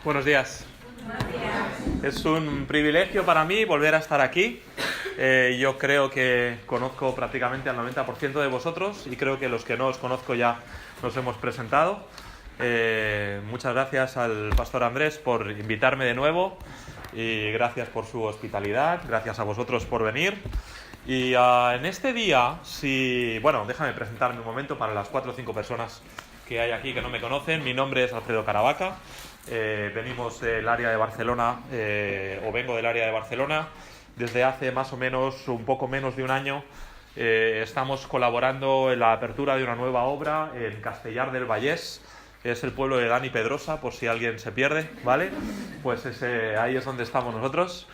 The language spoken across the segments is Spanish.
Buenos días. Es un privilegio para mí volver a estar aquí. Yo creo que conozco prácticamente al 90% de vosotros y creo que los que no os conozco ya nos hemos presentado. Muchas gracias al pastor Andrés por invitarme de nuevo y gracias por su hospitalidad, gracias a vosotros por venir. Y en este día, déjame presentarme un momento para las 4 o 5 personas que hay aquí que no me conocen. Mi nombre es Alfredo Caravaca. Venimos del área de Barcelona, vengo del área de Barcelona. Desde hace más o menos, un poco menos de un año, estamos colaborando en la apertura de una nueva obra en Castellar del Vallès. Es el pueblo de Dani Pedrosa, por si alguien se pierde, ¿vale? Pues ahí es donde estamos nosotros.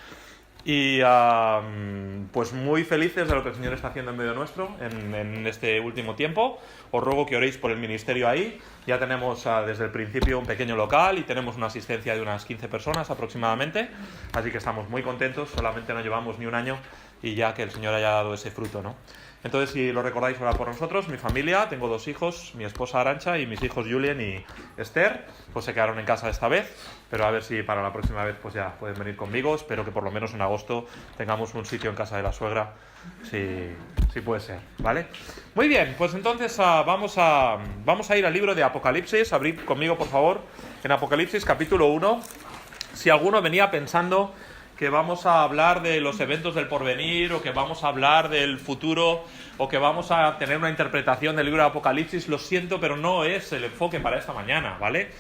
Y pues muy felices de lo que el Señor está haciendo en medio nuestro en este último tiempo. Os ruego que oréis por el ministerio ahí. Ya tenemos desde el principio un pequeño local y tenemos una asistencia de unas 15 personas aproximadamente. Así que estamos muy contentos, solamente no llevamos ni un año y ya que el Señor haya dado ese fruto, ¿no? Entonces, si lo recordáis, orad por nosotros. Mi familia, tengo 2 hijos, mi esposa Arantxa y mis hijos Julien y Esther, pues se quedaron en casa esta vez, pero a ver si para la próxima vez pues ya pueden venir conmigo. Espero que por lo menos en agosto tengamos un sitio en casa de la suegra, si puede ser, ¿vale? Muy bien, pues entonces vamos a ir al libro de Apocalipsis. Abrid conmigo, por favor, en Apocalipsis capítulo 1. Si alguno venía pensando que vamos a hablar de los eventos del porvenir, o que vamos a hablar del futuro, o que vamos a tener una interpretación del libro de Apocalipsis, lo siento, pero no es el enfoque para esta mañana, ¿vale?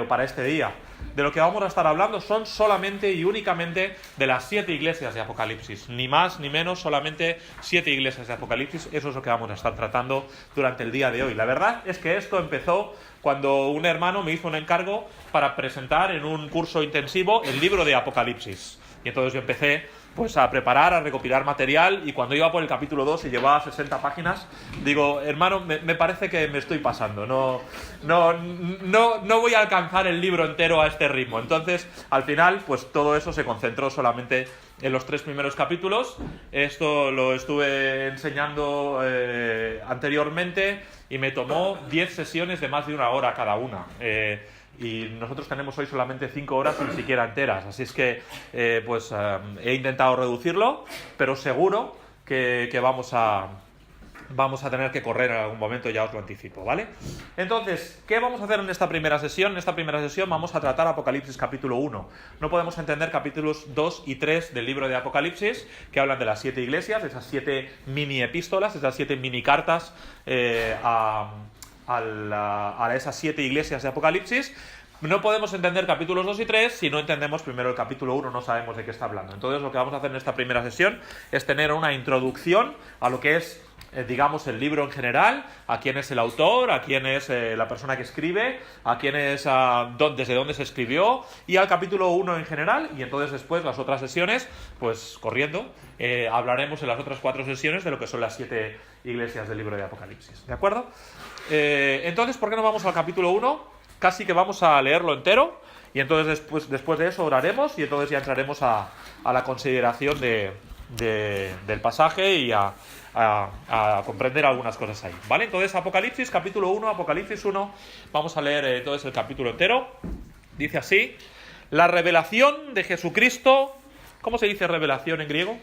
O para este día. De lo que vamos a estar hablando son solamente y únicamente de las 7 iglesias de Apocalipsis. Ni más ni menos, solamente 7 iglesias de Apocalipsis. Eso es lo que vamos a estar tratando durante el día de hoy. La verdad es que esto empezó cuando un hermano me hizo un encargo para presentar en un curso intensivo el libro de Apocalipsis. Y entonces yo empecé pues a preparar, a recopilar material, y cuando iba por el capítulo 2 y llevaba 60 páginas, digo, hermano, me parece que me estoy pasando, no voy a alcanzar el libro entero a este ritmo. Entonces, al final, pues todo eso se concentró solamente en los 3 primeros capítulos. Esto lo estuve enseñando anteriormente y me tomó 10 sesiones de más de 1 hora cada una. Y nosotros tenemos hoy solamente 5 horas, ni siquiera enteras. Así es que he intentado reducirlo, pero seguro que vamos a tener que correr en algún momento, ya os lo anticipo, ¿vale? Entonces, ¿qué vamos a hacer en esta primera sesión? En esta primera sesión vamos a tratar Apocalipsis capítulo 1. No podemos entender capítulos 2 y 3 del libro de Apocalipsis, que hablan de las 7 iglesias, de esas 7 mini epístolas, esas 7 mini cartas a esas 7 iglesias de Apocalipsis. No podemos entender capítulos 2 y 3 si no entendemos primero el capítulo 1, no sabemos de qué está hablando. Entonces lo que vamos a hacer en esta primera sesión es tener una introducción a lo que es, digamos, el libro en general, a quién es el autor, a quién es la persona que escribe, a quién es desde dónde se escribió, y al capítulo 1 en general. Y entonces después las otras sesiones, pues corriendo, hablaremos en las otras 4 sesiones de lo que son las 7 iglesias del libro de Apocalipsis, ¿de acuerdo? Entonces, ¿por qué no vamos al capítulo 1? Casi que vamos a leerlo entero, y entonces después de eso oraremos, y entonces ya entraremos a la consideración del pasaje y a comprender algunas cosas ahí, ¿vale? Entonces, Apocalipsis, capítulo 1, Apocalipsis 1, vamos a leer entonces el capítulo entero. Dice así: la revelación de Jesucristo. ¿Cómo se dice revelación en griego?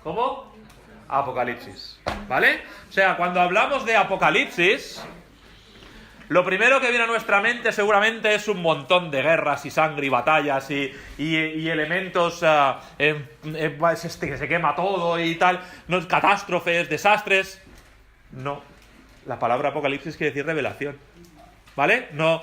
¿Cómo? Apocalipsis, ¿vale? O sea, cuando hablamos de Apocalipsis, lo primero que viene a nuestra mente seguramente es un montón de guerras y sangre y batallas y elementos que se quema todo y tal, no, catástrofes, desastres. No, la palabra Apocalipsis quiere decir revelación, ¿vale? No,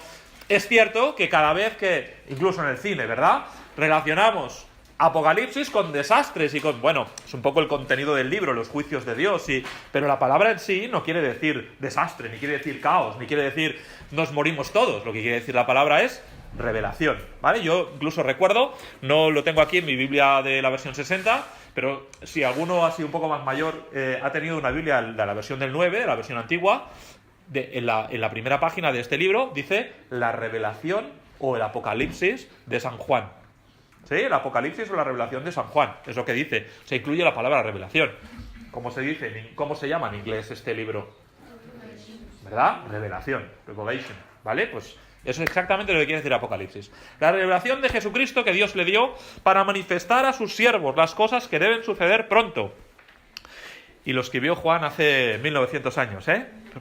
es cierto que cada vez que, incluso en el cine, ¿verdad?, relacionamos Apocalipsis con desastres y con, bueno, es un poco el contenido del libro, los juicios de Dios, pero la palabra en sí no quiere decir desastre, ni quiere decir caos, ni quiere decir nos morimos todos. Lo que quiere decir la palabra es revelación, ¿vale? Yo incluso recuerdo, no lo tengo aquí en mi Biblia de la versión 60, pero si alguno ha sido un poco más mayor, ha tenido una Biblia de la versión del 9, de la versión antigua, en la primera página de este libro dice la revelación o el Apocalipsis de San Juan. ¿Sí? El Apocalipsis o la revelación de San Juan, es lo que dice. Se incluye la palabra revelación. ¿Cómo se dice? ¿Cómo se llama en inglés este libro? ¿Verdad? Revelación, Revelation, ¿vale? Pues Eso es exactamente lo que quiere decir Apocalipsis. La revelación de Jesucristo que Dios le dio para manifestar a sus siervos las cosas que deben suceder pronto. Y lo escribió Juan hace 1900 años,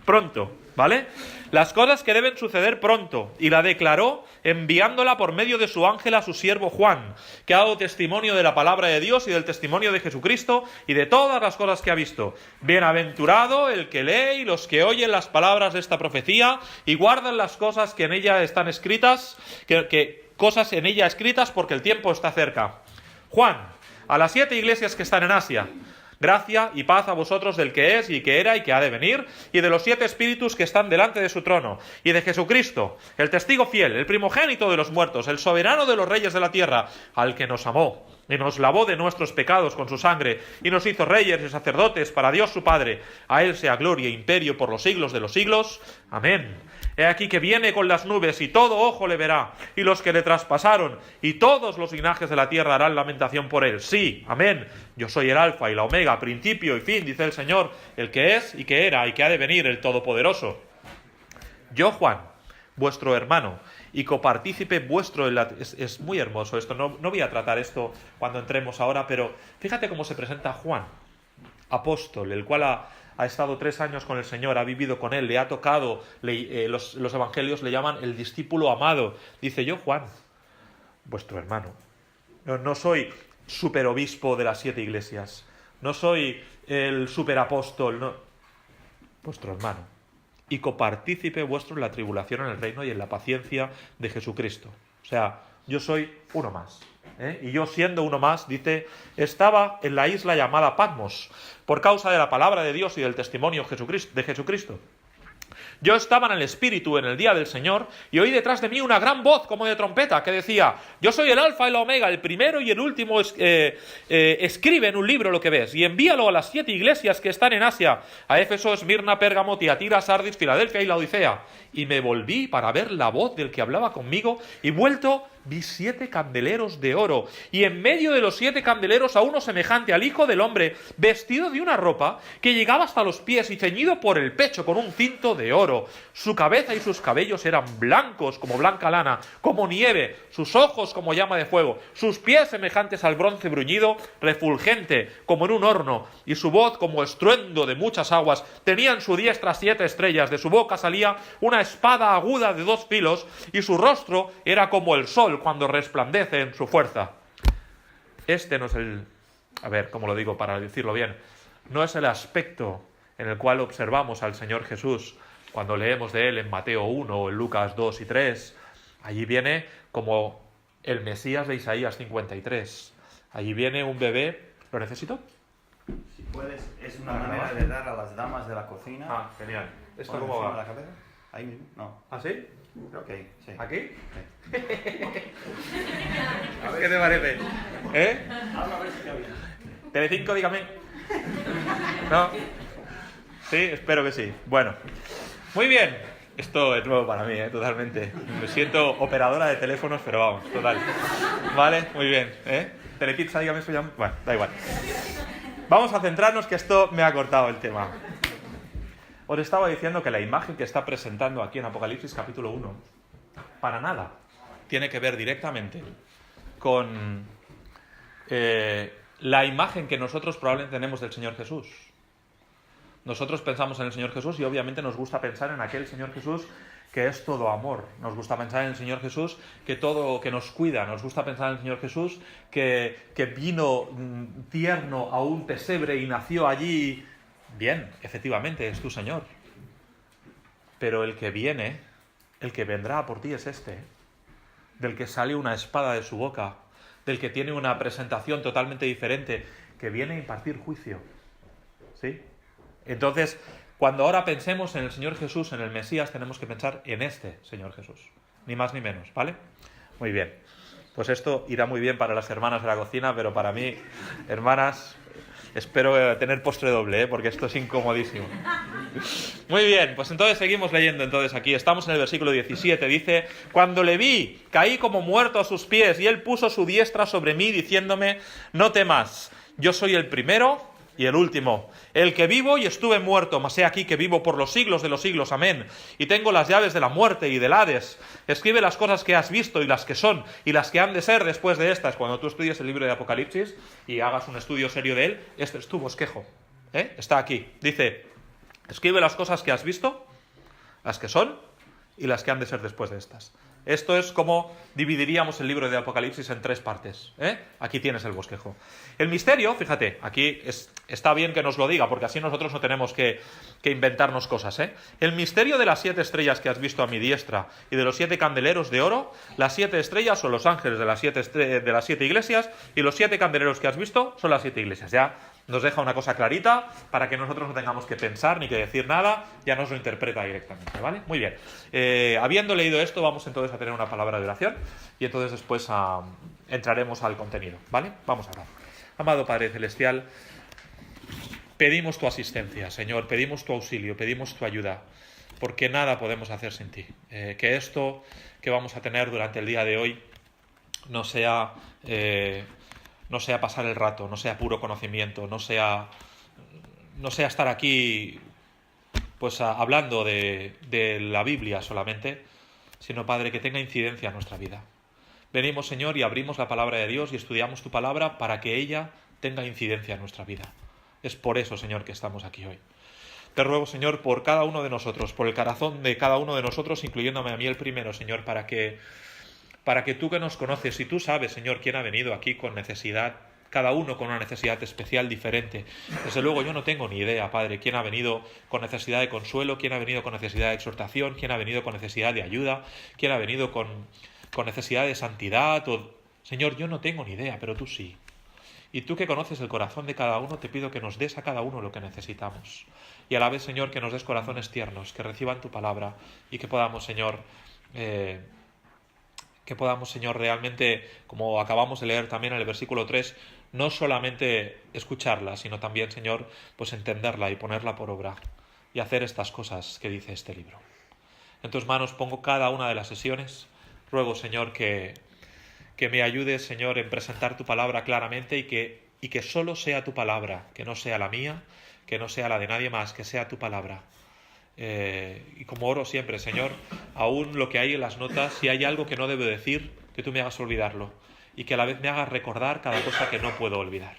pronto, ¿vale? Las cosas que deben suceder pronto. Y la declaró enviándola por medio de su ángel a su siervo Juan, que ha dado testimonio de la palabra de Dios y del testimonio de Jesucristo y de todas las cosas que ha visto. Bienaventurado el que lee y los que oyen las palabras de esta profecía y guardan las cosas que en ella están escritas, cosas en ella escritas, porque el tiempo está cerca. Juan, a las 7 iglesias que están en Asia: gracia y paz a vosotros del que es y que era y que ha de venir, y de los 7 espíritus que están delante de su trono, y de Jesucristo, el testigo fiel, el primogénito de los muertos, el soberano de los reyes de la tierra, al que nos amó y nos lavó de nuestros pecados con su sangre, y nos hizo reyes y sacerdotes para Dios su Padre. A él sea gloria e imperio por los siglos de los siglos. Amén. He aquí que viene con las nubes, y todo ojo le verá, y los que le traspasaron, y todos los linajes de la tierra harán lamentación por él. Sí, amén. Yo soy el Alfa y la Omega, principio y fin, dice el Señor, el que es y que era y que ha de venir, el Todopoderoso. Yo, Juan, vuestro hermano y copartícipe vuestro en la... Es muy hermoso esto, no voy a tratar esto cuando entremos ahora, pero fíjate cómo se presenta Juan, apóstol, el cual ha estado 3 años con el Señor, ha vivido con él, le ha tocado, los evangelios le llaman el discípulo amado. Dice: yo, Juan, vuestro hermano. No soy superobispo de las 7 iglesias, no soy el superapóstol, no. Vuestro hermano y copartícipe vuestro en la tribulación, en el reino y en la paciencia de Jesucristo. O sea, yo soy uno más. Y yo, siendo uno más, dice, estaba en la isla llamada Patmos, por causa de la palabra de Dios y del testimonio de Jesucristo. Yo estaba en el Espíritu en el día del Señor, y oí detrás de mí una gran voz como de trompeta, que decía: yo soy el Alfa y la Omega, el primero y el último. Escribe en un libro lo que ves, y envíalo a las 7 iglesias que están en Asia: a Éfeso, Esmirna, Pérgamo, Tiatira, Sardis, Filadelfia y Laodicea. Y me volví para ver la voz del que hablaba conmigo, y vuelto vi 7 candeleros de oro, y en medio de los 7 candeleros a uno semejante al Hijo del Hombre, vestido de una ropa que llegaba hasta los pies y ceñido por el pecho con un cinto de oro. Su cabeza y sus cabellos eran blancos como blanca lana, como nieve, sus ojos como llama de fuego, sus pies semejantes al bronce bruñido, refulgente como en un horno, y su voz como estruendo de muchas aguas. Tenía en su diestra 7 estrellas, de su boca salía una espada aguda de 2 filos, y su rostro era como el sol cuando resplandece en su fuerza. Este no es el... A ver, ¿cómo lo digo para decirlo bien? No es el aspecto en el cual observamos al Señor Jesús cuando leemos de él en Mateo 1 o en Lucas 2 y 3. Allí viene como el Mesías de Isaías 53. Allí viene un bebé... ¿Lo necesito? Si puedes, es una manera de dar a las damas de la cocina. Ah, genial. ¿Esto Pon cómo encima va? de la cabeza. Ahí mismo. No. ¿Ah, sí? Creo que ahí. Sí. ¿Aquí? Sí. ¿Qué te parece? Habla a ver si te oye. Telecinco, dígame. ¿No? Sí, espero que sí. Bueno, muy bien. Esto es nuevo para mí, totalmente. Me siento operadora de teléfonos, pero vamos, total. Vale, muy bien. Telepizza, dígame eso ya. Bueno, da igual. Vamos a centrarnos, que esto me ha cortado el tema. Os estaba diciendo que la imagen que está presentando aquí en Apocalipsis capítulo 1, para nada tiene que ver directamente con la imagen que nosotros probablemente tenemos del Señor Jesús. Nosotros pensamos en el Señor Jesús y obviamente nos gusta pensar en aquel Señor Jesús que es todo amor. Nos gusta pensar en el Señor Jesús que nos cuida. Nos gusta pensar en el Señor Jesús que vino tierno a un pesebre y nació allí. Bien, efectivamente, es tu Señor. Pero el que viene, el que vendrá por ti es este, del que sale una espada de su boca, del que tiene una presentación totalmente diferente, que viene a impartir juicio. ¿Sí? Entonces, cuando ahora pensemos en el Señor Jesús, en el Mesías, tenemos que pensar en este Señor Jesús. Ni más ni menos, ¿vale? Muy bien. Pues esto irá muy bien para las hermanas de la cocina, pero para mí, hermanas, espero tener postre doble, porque esto es incomodísimo. Muy bien, pues entonces seguimos leyendo. Entonces aquí estamos en el versículo 17. Dice: cuando le vi, caí como muerto a sus pies, y él puso su diestra sobre mí, diciéndome: no temas, yo soy el primero Y el último, el que vivo y estuve muerto, mas he aquí que vivo por los siglos de los siglos, amén. Y tengo las llaves de la muerte y del Hades. Escribe las cosas que has visto y las que son y las que han de ser después de estas. Cuando tú estudies el libro de Apocalipsis y hagas un estudio serio de él, este es tu bosquejo. Está aquí. Dice, escribe las cosas que has visto, las que son y las que han de ser después de estas. Esto es como dividiríamos el libro de Apocalipsis en 3 partes. Aquí tienes el bosquejo. El misterio, fíjate, aquí está bien que nos lo diga, porque así nosotros no tenemos que inventarnos cosas. El misterio de las 7 estrellas que has visto a mi diestra y de los 7 candeleros de oro, las 7 estrellas son los ángeles de las 7 iglesias y los 7 candeleros que has visto son las 7 iglesias. Ya nos deja una cosa clarita para que nosotros no tengamos que pensar ni que decir nada, ya nos lo interpreta directamente, ¿vale? Muy bien. Habiendo leído esto, vamos entonces a tener una palabra de oración y entonces después entraremos al contenido, ¿vale? Vamos a orar. Amado Padre Celestial, pedimos tu asistencia, Señor, pedimos tu auxilio, pedimos tu ayuda, porque nada podemos hacer sin ti. Que esto que vamos a tener durante el día de hoy no sea pasar el rato, no sea puro conocimiento, no sea estar aquí pues hablando de la Biblia solamente, sino, Padre, que tenga incidencia en nuestra vida. Venimos, Señor, y abrimos la palabra de Dios y estudiamos tu palabra para que ella tenga incidencia en nuestra vida. Es por eso, Señor, que estamos aquí hoy. Te ruego, Señor, por cada uno de nosotros, por el corazón de cada uno de nosotros, incluyéndome a mí el primero, Señor, para que tú que nos conoces y tú sabes, Señor, quién ha venido aquí con necesidad, cada uno con una necesidad especial diferente. Desde luego yo no tengo ni idea, Padre, quién ha venido con necesidad de consuelo, quién ha venido con necesidad de exhortación, quién ha venido con necesidad de ayuda, quién ha venido con necesidad de santidad. Señor, yo no tengo ni idea, pero tú sí. Y tú que conoces el corazón de cada uno, te pido que nos des a cada uno lo que necesitamos. Y a la vez, Señor, que nos des corazones tiernos, que reciban tu palabra y que podamos, Señor, realmente, como acabamos de leer también en el versículo 3, no solamente escucharla, sino también, Señor, pues entenderla y ponerla por obra y hacer estas cosas que dice este libro. En tus manos pongo cada una de las sesiones. Ruego, Señor, que me ayudes, Señor, en presentar tu palabra claramente y que solo sea tu palabra, que no sea la mía, que no sea la de nadie más, que sea tu palabra. Y como oro siempre, Señor, aún lo que hay en las notas, si hay algo que no debo decir, que tú me hagas olvidarlo y que a la vez me hagas recordar cada cosa que no puedo olvidar.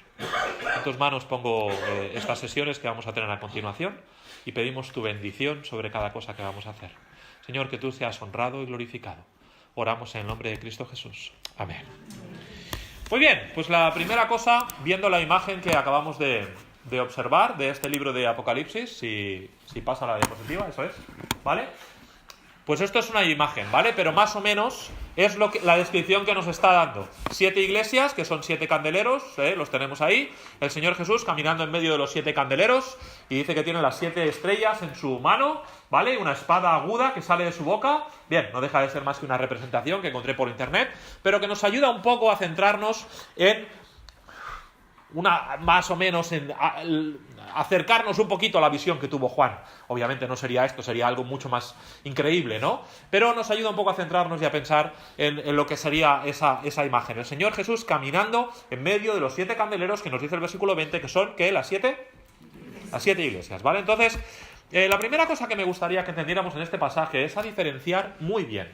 En tus manos pongo estas sesiones que vamos a tener a continuación y pedimos tu bendición sobre cada cosa que vamos a hacer. Señor, que tú seas honrado y glorificado. Oramos en el nombre de Cristo Jesús. Amén. Muy bien, pues la primera cosa, viendo la imagen que acabamos de observar de este libro de Apocalipsis, si pasa la diapositiva, eso es, ¿vale? Pues esto es una imagen, ¿vale? Pero más o menos es la descripción que nos está dando. 7 iglesias, que son 7 candeleros, los tenemos ahí. El Señor Jesús caminando en medio de los 7 candeleros y dice que tiene las 7 estrellas en su mano, ¿vale? Una espada aguda que sale de su boca. Bien, no deja de ser más que una representación que encontré por internet, pero que nos ayuda un poco a centrarnos en más o menos en acercarnos un poquito a la visión que tuvo Juan. Obviamente no sería esto, sería algo mucho más increíble, ¿no? Pero nos ayuda un poco a centrarnos y a pensar en lo que sería esa imagen. El Señor Jesús caminando en medio de los 7 candeleros que nos dice el versículo 20, que son, ¿qué? Las 7 iglesias, ¿vale? Entonces, la primera cosa que me gustaría que entendiéramos en este pasaje es a diferenciar muy bien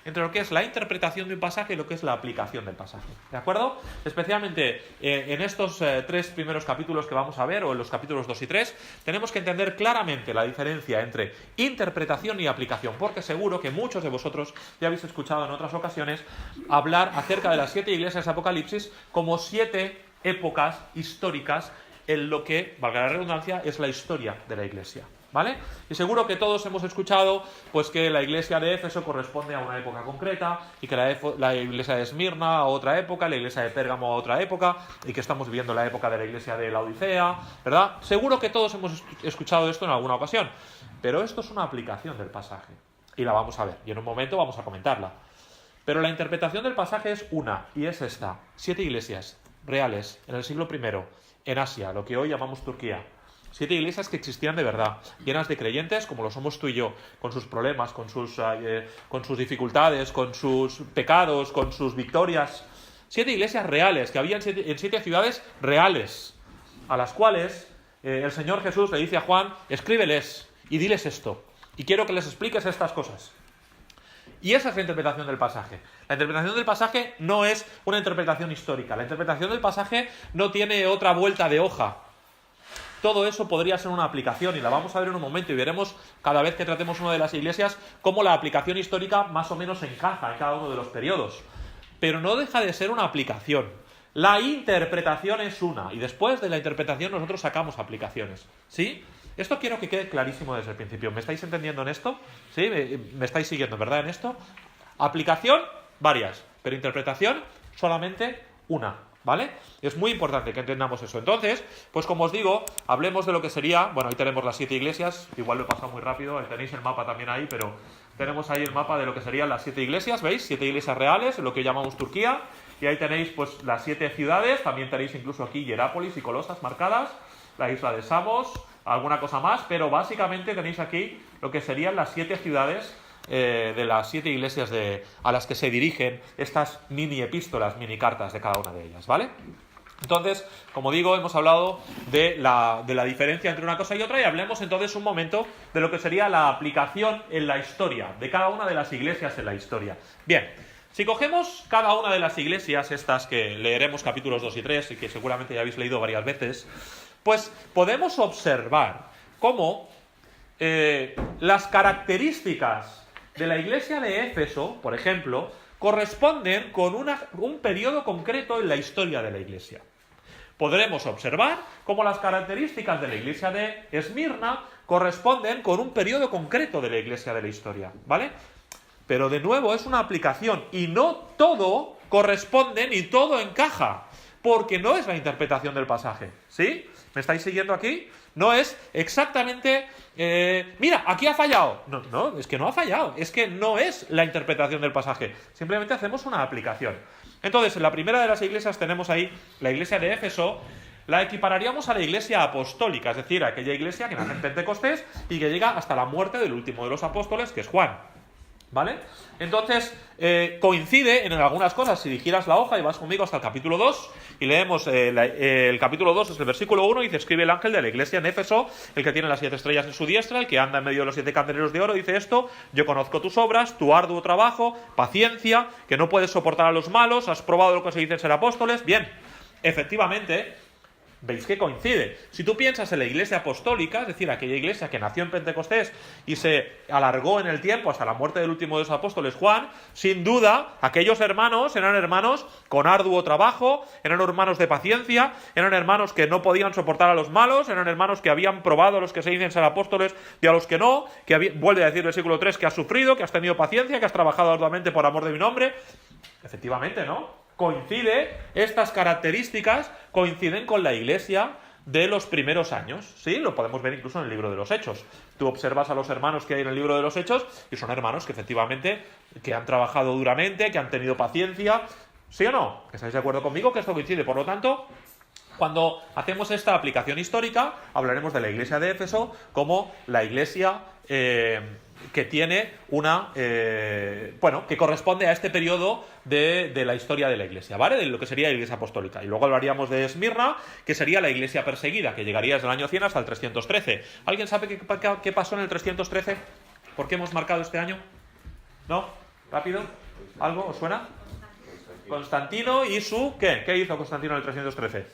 entre lo que es la interpretación de un pasaje y lo que es la aplicación del pasaje, ¿de acuerdo? Especialmente en estos 3 primeros capítulos que vamos a ver, o en los capítulos 2 y 3, tenemos que entender claramente la diferencia entre interpretación y aplicación, porque seguro que muchos de vosotros ya habéis escuchado en otras ocasiones hablar acerca de las 7 iglesias de Apocalipsis como 7 épocas históricas en lo que, valga la redundancia, es la historia de la iglesia, ¿vale? Y seguro que todos hemos escuchado pues que la iglesia de Éfeso corresponde a una época concreta y que la iglesia de Esmirna a otra época, la iglesia de Pérgamo a otra época y que estamos viviendo la época de la iglesia de la Odisea, ¿verdad? Seguro que todos hemos escuchado esto en alguna ocasión, pero esto es una aplicación del pasaje y la vamos a ver y en un momento vamos a comentarla. Pero la interpretación del pasaje es una y es esta: 7 iglesias reales en el siglo I en Asia, lo que hoy llamamos Turquía. 7 iglesias que existían de verdad, llenas de creyentes como lo somos tú y yo, con sus problemas, con sus dificultades, con sus pecados, con sus victorias, 7 iglesias reales, que había en 7 ciudades reales, a las cuales el Señor Jesús le dice a Juan, escríbeles y diles esto, y quiero que les expliques estas cosas. Y esa es la interpretación del pasaje. La interpretación del pasaje no es una interpretación histórica. La interpretación del pasaje no tiene otra vuelta de hoja. Todo eso podría ser una aplicación y la vamos a ver en un momento y veremos cada vez que tratemos una de las iglesias cómo la aplicación histórica más o menos encaja en cada uno de los periodos. Pero no deja de ser una aplicación. La interpretación es una y después de la interpretación nosotros sacamos aplicaciones. ¿Sí? Esto quiero que quede clarísimo desde el principio. ¿Me estáis entendiendo en esto? ¿Sí? ¿Me estáis siguiendo, verdad, en esto? Aplicación, varias, pero interpretación, solamente una, ¿vale? Es muy importante que entendamos eso. Entonces, pues como os digo, hablemos de lo que sería... Bueno, ahí tenemos las 7 iglesias, igual lo he pasado muy rápido, tenéis el mapa también ahí, pero tenemos ahí el mapa de lo que serían las 7 iglesias, ¿veis? 7 iglesias reales, lo que llamamos Turquía, y ahí tenéis pues las 7 ciudades, también tenéis incluso aquí Hierápolis y Colosas marcadas, la isla de Samos, alguna cosa más, pero básicamente tenéis aquí lo que serían las 7 ciudades de las 7 iglesias a las que se dirigen estas mini epístolas, mini cartas de cada una de ellas, ¿vale? Entonces, como digo, hemos hablado de la diferencia entre una cosa y otra y hablemos entonces un momento de lo que sería la aplicación en la historia, de cada una de las iglesias en la historia. Bien, si cogemos cada una de las iglesias, estas que leeremos capítulos 2 y 3 y que seguramente ya habéis leído varias veces, pues podemos observar cómo las características de la iglesia de Éfeso, por ejemplo, corresponden con un periodo concreto en la historia de la iglesia. Podremos observar cómo las características de la iglesia de Esmirna corresponden con un periodo concreto de la iglesia de la historia, ¿vale? Pero de nuevo es una aplicación y no todo corresponde ni todo encaja, porque no es la interpretación del pasaje, ¿sí? ¿Me estáis siguiendo aquí? No es exactamente... mira, aquí ha fallado. No, es que no ha fallado. Es que no es la interpretación del pasaje. Simplemente hacemos una aplicación. Entonces, en la primera de las iglesias tenemos ahí la iglesia de Éfeso. La equipararíamos a la iglesia apostólica, es decir, a aquella iglesia que nace en Pentecostés y que llega hasta la muerte del último de los apóstoles, que es Juan. ¿Vale? Entonces, coincide en algunas cosas. Si dijeras la hoja y vas conmigo hasta el capítulo 2 y leemos el capítulo 2, es el versículo 1, dice, escribe el ángel de la iglesia en Éfeso, el que tiene las 7 estrellas en su diestra, el que anda en medio de los 7 candeleros de oro, dice esto, yo conozco tus obras, tu arduo trabajo, paciencia, que no puedes soportar a los malos, has probado lo que se dice ser apóstoles. Bien, efectivamente, veis que coincide. Si tú piensas en la iglesia apostólica, es decir, aquella iglesia que nació en Pentecostés y se alargó en el tiempo hasta la muerte del último de los apóstoles, Juan, sin duda, aquellos hermanos eran hermanos con arduo trabajo, eran hermanos de paciencia, eran hermanos que no podían soportar a los malos, eran hermanos que habían probado a los que se dicen ser apóstoles y a los que no, vuelve a decir el versículo 3, que has sufrido, que has tenido paciencia, que has trabajado arduamente por amor de mi nombre. Efectivamente, ¿no? Coincide, estas características coinciden con la iglesia de los primeros años, ¿sí? Lo podemos ver incluso en el libro de los Hechos. Tú observas a los hermanos que hay en el libro de los Hechos y son hermanos que efectivamente que han trabajado duramente, que han tenido paciencia, ¿sí o no? ¿Estáis de acuerdo conmigo que esto coincide? Por lo tanto, cuando hacemos esta aplicación histórica, hablaremos de la iglesia de Éfeso como la iglesia que tiene que corresponde a este periodo de la historia de la iglesia, ¿vale? De lo que sería la iglesia apostólica. Y luego hablaríamos de Esmirna, que sería la iglesia perseguida, que llegaría desde el año 100 hasta el 313. ¿Alguien sabe qué pasó en el 313? ¿Por qué hemos marcado este año? ¿No? ¿Rápido? ¿Algo? ¿Os suena? Constantino y su... ¿Qué? ¿Qué hizo Constantino en el 313?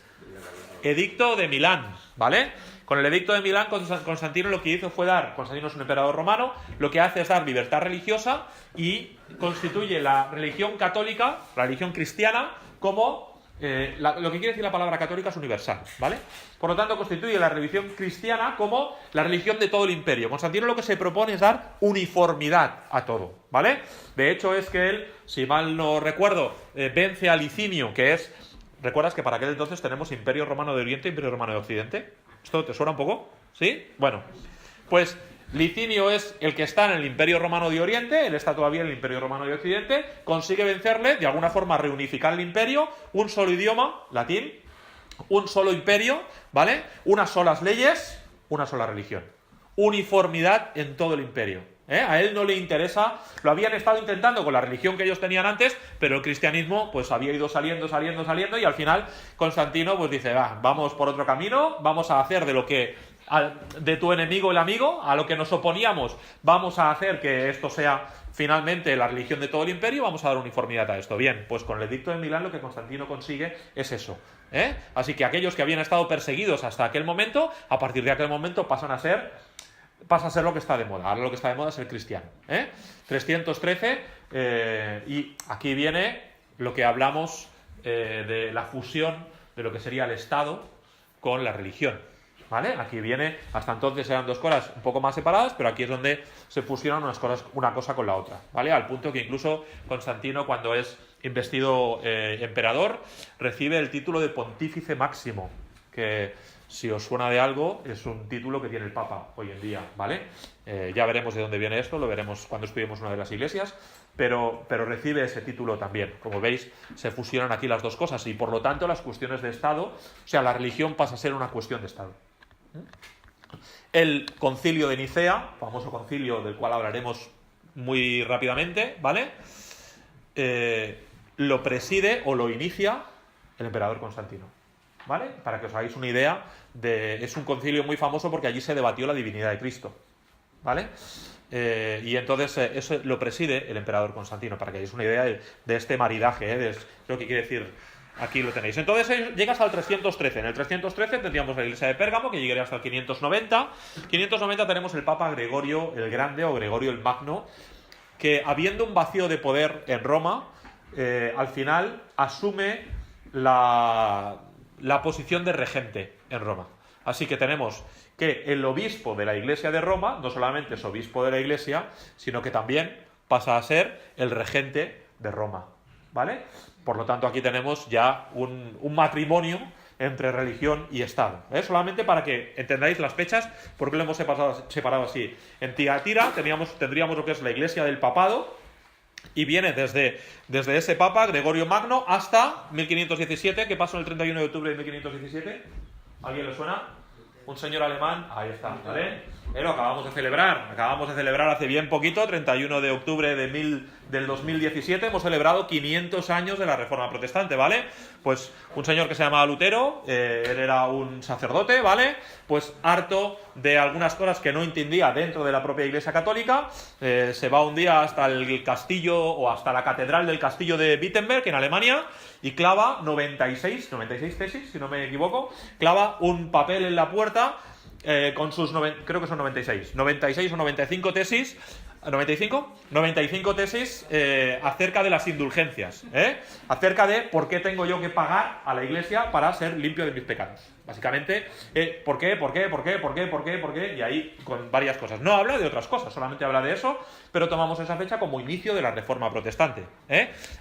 Edicto de Milán, ¿vale? Con el edicto de Milán, Constantino lo que hizo fue Constantino es un emperador romano, lo que hace es dar libertad religiosa y constituye la religión católica, la religión cristiana, como... lo que quiere decir la palabra católica es universal, ¿vale? Por lo tanto, constituye la religión cristiana como la religión de todo el imperio. Constantino lo que se propone es dar uniformidad a todo, ¿vale? De hecho, es que él, si mal no recuerdo, vence a Licinio, que es... ¿Recuerdas que para aquel entonces tenemos Imperio Romano de Oriente e Imperio Romano de Occidente? ¿Esto te suena un poco? ¿Sí? Bueno, pues Licinio es el que está en el Imperio Romano de Oriente, él está todavía en el Imperio Romano de Occidente, consigue vencerle, de alguna forma reunificar el imperio, un solo idioma, latín, un solo imperio, ¿vale? Unas solas leyes, una sola religión. Uniformidad en todo el imperio, A él no le interesa, lo habían estado intentando con la religión que ellos tenían antes, pero el cristianismo pues había ido saliendo y al final Constantino pues dice, vamos por otro camino, vamos a hacer de tu enemigo el amigo, a lo que nos oponíamos, vamos a hacer que esto sea finalmente la religión de todo el imperio, vamos a dar uniformidad a esto. Bien, pues con el edicto de Milán lo que Constantino consigue es eso. Así que aquellos que habían estado perseguidos hasta aquel momento, a partir de aquel momento pasa a ser lo que está de moda. Ahora lo que está de moda es el cristiano. 313, y aquí viene lo que hablamos de la fusión de lo que sería el Estado con la religión. ¿Vale? Aquí viene, hasta entonces eran dos cosas un poco más separadas, pero aquí es donde se fusionan una cosa con la otra, ¿vale? Al punto que incluso Constantino, cuando es investido emperador, recibe el título de pontífice máximo, que si os suena de algo, es un título que tiene el Papa hoy en día, ¿vale? Ya veremos de dónde viene esto, lo veremos cuando estudiemos una de las iglesias, pero recibe ese título también. Como veis, se fusionan aquí las dos cosas y por lo tanto las cuestiones de Estado, o sea, la religión pasa a ser una cuestión de Estado. El concilio de Nicea, famoso concilio del cual hablaremos muy rápidamente, ¿vale? Lo preside o lo inicia el emperador Constantino, ¿vale? Para que os hagáis una idea, es un concilio muy famoso porque allí se debatió la divinidad de Cristo, ¿vale? Y entonces eso lo preside el emperador Constantino, para que hagáis una idea de este maridaje, de lo que quiere decir. Aquí lo tenéis. Entonces llegas al 313. En el 313 tendríamos la iglesia de Pérgamo, que llegaría hasta el 590. 590 tenemos el Papa Gregorio el Grande o Gregorio el Magno, que habiendo un vacío de poder en Roma, al final asume la posición de regente en Roma. Así que tenemos que el obispo de la iglesia de Roma no solamente es obispo de la iglesia, sino que también pasa a ser el regente de Roma, ¿vale? Por lo tanto, aquí tenemos ya un matrimonio entre religión y Estado. Solamente para que entendáis las fechas, porque lo hemos separado así. En Tiatira tendríamos lo que es la iglesia del papado, y viene desde ese papa, Gregorio Magno, hasta 1517. ¿Qué pasó el 31 de octubre de 1517? ¿Alguien le suena? Un señor alemán, ahí está, ¿vale? Lo acabamos de celebrar hace bien poquito, 31 de octubre del 2017, hemos celebrado 500 años de la Reforma Protestante, ¿vale? Pues un señor que se llamaba Lutero, él era un sacerdote, ¿vale? Pues harto de algunas cosas que no entendía dentro de la propia Iglesia Católica, se va un día hasta el castillo o hasta la catedral del castillo de Wittenberg en Alemania y clava 96 tesis, si no me equivoco, clava un papel en la puerta con sus, creo que son 96 o 95 tesis, 95 tesis acerca de las indulgencias, acerca de por qué tengo yo que pagar a la iglesia para ser limpio de mis pecados. Básicamente, ¿por qué? Y ahí con varias cosas. No habla de otras cosas, solamente habla de eso, pero tomamos esa fecha como inicio de la Reforma Protestante.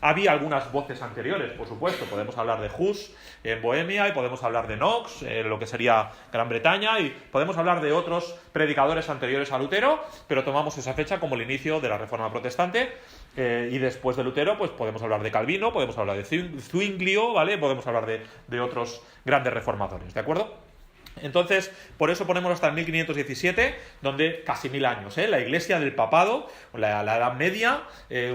Había algunas voces anteriores, por supuesto. Podemos hablar de Hus en Bohemia, y podemos hablar de Knox, lo que sería Gran Bretaña, y podemos hablar de otros predicadores anteriores a Lutero, pero tomamos esa fecha como el inicio de la Reforma Protestante. Y después de Lutero, pues podemos hablar de Calvino, podemos hablar de Zwinglio, ¿vale? Podemos hablar de otros grandes reformadores, ¿de acuerdo? Entonces, por eso ponemos hasta el 1517, donde casi 1000 años, la iglesia del papado, la Edad Media,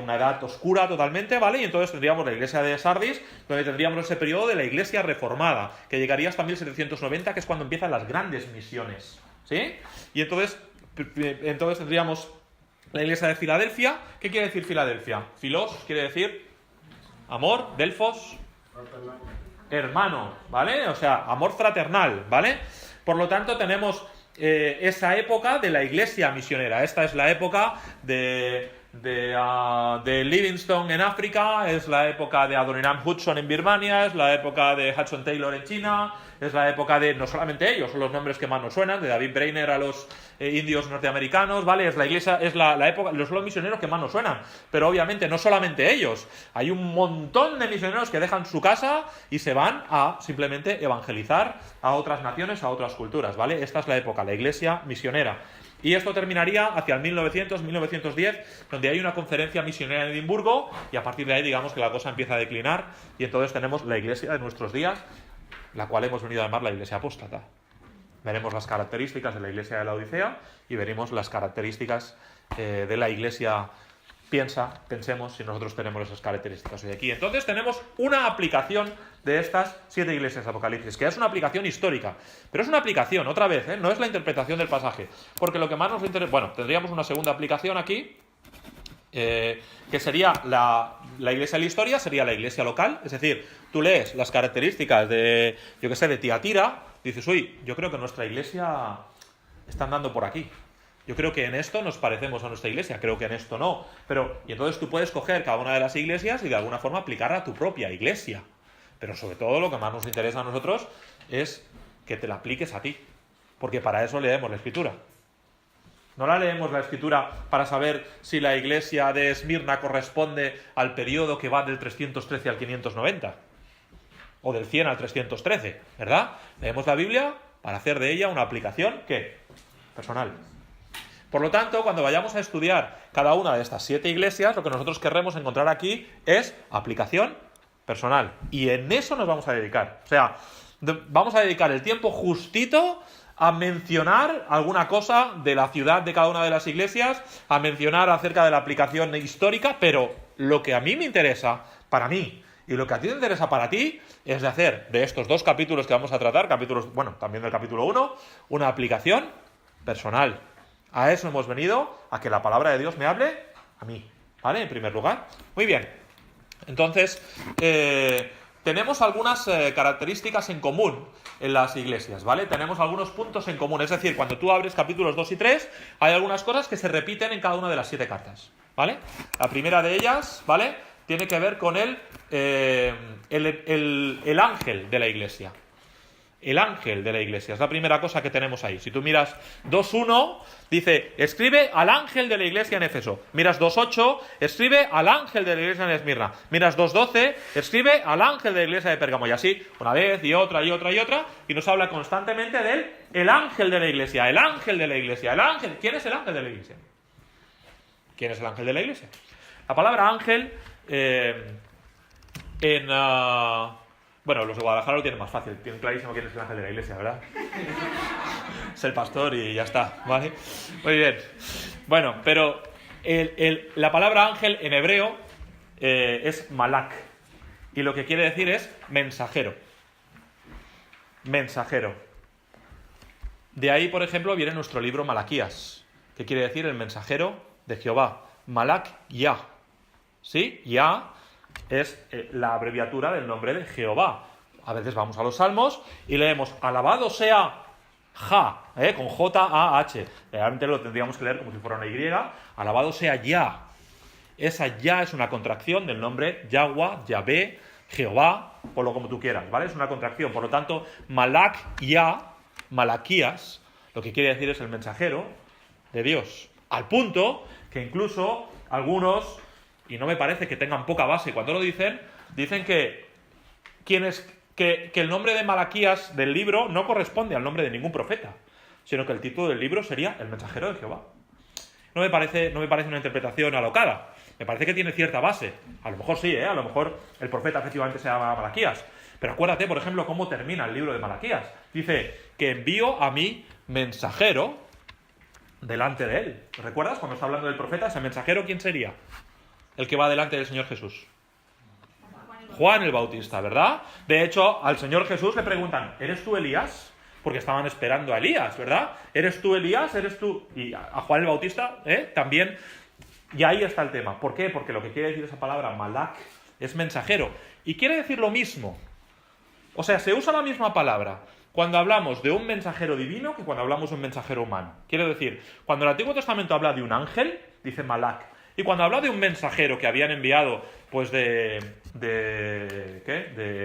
una edad oscura totalmente, ¿vale? Y entonces tendríamos la iglesia de Sardis, donde tendríamos ese periodo de la iglesia reformada, que llegaría hasta 1790, que es cuando empiezan las grandes misiones, ¿sí? Y entonces tendríamos la iglesia de Filadelfia. ¿Qué quiere decir Filadelfia? Filos quiere decir amor, Delfos, hermano, ¿vale? O sea, amor fraternal, ¿vale? Por lo tanto, tenemos esa época de la iglesia misionera. Esta es la época de Livingstone en África, es la época de Adoniram Hudson en Birmania, es la época de Hudson Taylor en China, es la época de, no solamente ellos, son los nombres que más nos suenan, de David Brainerd a los indios norteamericanos, ¿vale? Es la iglesia, es la época, los misioneros que más nos suenan, pero obviamente no solamente ellos, hay un montón de misioneros que dejan su casa y se van a simplemente evangelizar a otras naciones, a otras culturas, ¿vale? Esta es la época, la iglesia misionera. Y esto terminaría hacia el 1900-1910, donde hay una conferencia misionera en Edimburgo, y a partir de ahí digamos que la cosa empieza a declinar, y entonces tenemos la iglesia de nuestros días, la cual hemos venido a llamar la iglesia apóstata. Veremos las características de la iglesia de la Odisea y veremos las características de la Iglesia pensemos si nosotros tenemos esas características hoy aquí. Entonces tenemos una aplicación de estas 7 iglesias de Apocalipsis, que es una aplicación histórica, pero es una aplicación, otra vez, no es la interpretación del pasaje, porque lo que más nos interesa, bueno, tendríamos una segunda aplicación aquí, que sería la iglesia de la historia, sería la iglesia local, es decir, tú lees las características de, yo que sé, de Tiatira, dices, uy, yo creo que nuestra iglesia está andando por aquí. Yo creo que en esto nos parecemos a nuestra iglesia, creo que en esto no. Y entonces tú puedes coger cada una de las iglesias y de alguna forma aplicarla a tu propia iglesia. Pero sobre todo lo que más nos interesa a nosotros es que te la apliques a ti. Porque para eso leemos la Escritura. No la leemos la Escritura para saber si la iglesia de Esmirna corresponde al periodo que va del 313 al 590. O del 100 al 313, ¿verdad? Leemos la Biblia para hacer de ella una aplicación, ¿qué? Personal. Por lo tanto, cuando vayamos a estudiar cada una de estas 7 iglesias, lo que nosotros querremos encontrar aquí es aplicación personal. Y en eso nos vamos a dedicar. O sea, vamos a dedicar el tiempo justito a mencionar alguna cosa de la ciudad de cada una de las iglesias, a mencionar acerca de la aplicación histórica, pero lo que a mí me interesa, para mí, y lo que a ti te interesa para ti, es de hacer de estos 2 capítulos que vamos a tratar, también del capítulo 1, una aplicación personal. A eso hemos venido, a que la palabra de Dios me hable a mí, ¿vale? En primer lugar. Muy bien. Entonces, tenemos algunas características en común en las iglesias, ¿vale? Tenemos algunos puntos en común. Es decir, cuando tú abres capítulos 2 y 3, hay algunas cosas que se repiten en cada una de las 7 cartas, ¿vale? La primera de ellas, ¿vale? Tiene que ver con el ángel de la iglesia. El ángel de la iglesia, es la primera cosa que tenemos ahí. Si tú miras 2.1, dice, escribe al ángel de la iglesia en Éfeso. Miras 2.8, escribe al ángel de la iglesia en Esmirna. Miras 2.12, escribe al ángel de la iglesia de Pérgamo. Y así, una vez y otra y otra y otra, y nos habla constantemente del el ángel de la iglesia, el ángel de la iglesia, el ángel. ¿Quién es el ángel de la iglesia? ¿Quién es el ángel de la iglesia? La palabra ángel, bueno, los de Guadalajara lo tienen más fácil, tienen clarísimo quién es el ángel de la iglesia, ¿verdad? Es el pastor y ya está, ¿vale? Muy bien. Bueno, pero la palabra ángel en hebreo es malak, y lo que quiere decir es mensajero. Mensajero. De ahí, por ejemplo, viene nuestro libro Malaquías, que quiere decir el mensajero de Jehová. Malak Yah. ¿Sí? Yah es la abreviatura del nombre de Jehová. A veces vamos a los Salmos y leemos alabado sea Ja, con J-A-H. Realmente lo tendríamos que leer como si fuera una Y. Alabado sea Yah. Esa Yah es una contracción del nombre Yahweh, Yahvé, Jehová, ponlo como tú quieras, ¿vale? Es una contracción. Por lo tanto, Malak Yah, Malaquías, lo que quiere decir es el mensajero de Dios. Al punto que incluso algunos, y no me parece que tengan poca base, cuando lo dicen que el nombre de Malaquías del libro no corresponde al nombre de ningún profeta, sino que el título del libro sería El mensajero de Jehová. No me parece una interpretación alocada, me parece que tiene cierta base. A lo mejor sí, a lo mejor el profeta efectivamente se llama Malaquías, pero acuérdate, por ejemplo, cómo termina el libro de Malaquías. Dice que envío a mi mensajero delante de él. ¿Recuerdas? Cuando está hablando del profeta, ese mensajero, ¿quién sería? El que va delante del Señor Jesús. Juan el Bautista, ¿verdad? De hecho, al Señor Jesús le preguntan, ¿eres tú Elías? Porque estaban esperando a Elías, ¿verdad? ¿Eres tú Elías? ¿Eres tú? Y a Juan el Bautista, también. Y ahí está el tema. ¿Por qué? Porque lo que quiere decir esa palabra, malak, es mensajero. Y quiere decir lo mismo. O sea, se usa la misma palabra cuando hablamos de un mensajero divino que cuando hablamos de un mensajero humano. Quiero decir, cuando el Antiguo Testamento habla de un ángel, dice malak. Y cuando habla de un mensajero que habían enviado, pues de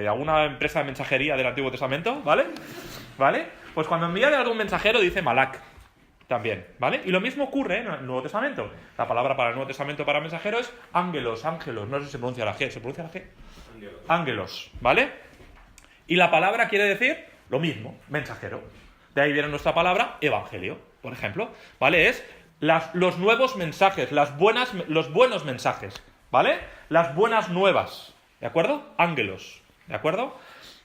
alguna empresa de mensajería del Antiguo Testamento, ¿vale? Pues cuando envía de algún mensajero dice malak también, ¿vale? Y lo mismo ocurre en el Nuevo Testamento. La palabra para el Nuevo Testamento para mensajero es ángelos, no sé si se pronuncia la G, ¿se pronuncia la G? Ángelos, ¿vale? Y la palabra quiere decir lo mismo, mensajero. De ahí viene nuestra palabra evangelio, por ejemplo, ¿vale? Es los nuevos mensajes, los buenos mensajes, ¿vale? Las buenas nuevas, ¿de acuerdo? Ángelos, ¿de acuerdo?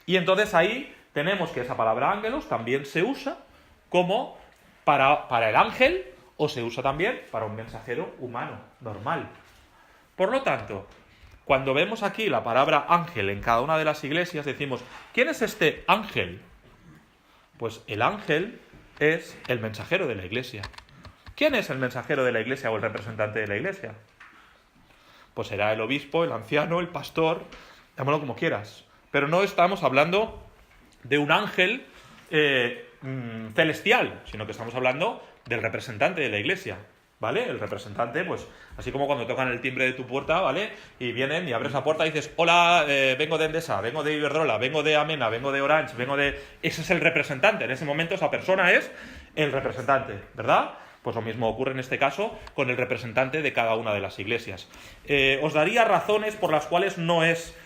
Y entonces ahí tenemos que esa palabra ángelos también se usa como para el ángel o se usa también para un mensajero humano, normal. Por lo tanto, cuando vemos aquí la palabra ángel en cada una de las iglesias, decimos, ¿quién es este ángel? Pues el ángel es el mensajero de la iglesia. ¿Quién es el mensajero de la iglesia o el representante de la iglesia? Pues será el obispo, el anciano, el pastor, llámalo como quieras. Pero no estamos hablando de un ángel celestial, sino que estamos hablando del representante de la iglesia, ¿vale? El representante, pues, así como cuando tocan el timbre de tu puerta, ¿vale? Y vienen y abres la puerta y dices, hola, vengo de Endesa, vengo de Iberdrola, vengo de Amena, vengo de Orange, vengo de... Ese es el representante, en ese momento esa persona es el representante, ¿verdad? Pues lo mismo ocurre en este caso con el representante de cada una de las iglesias. Os daría razones por las cuales no es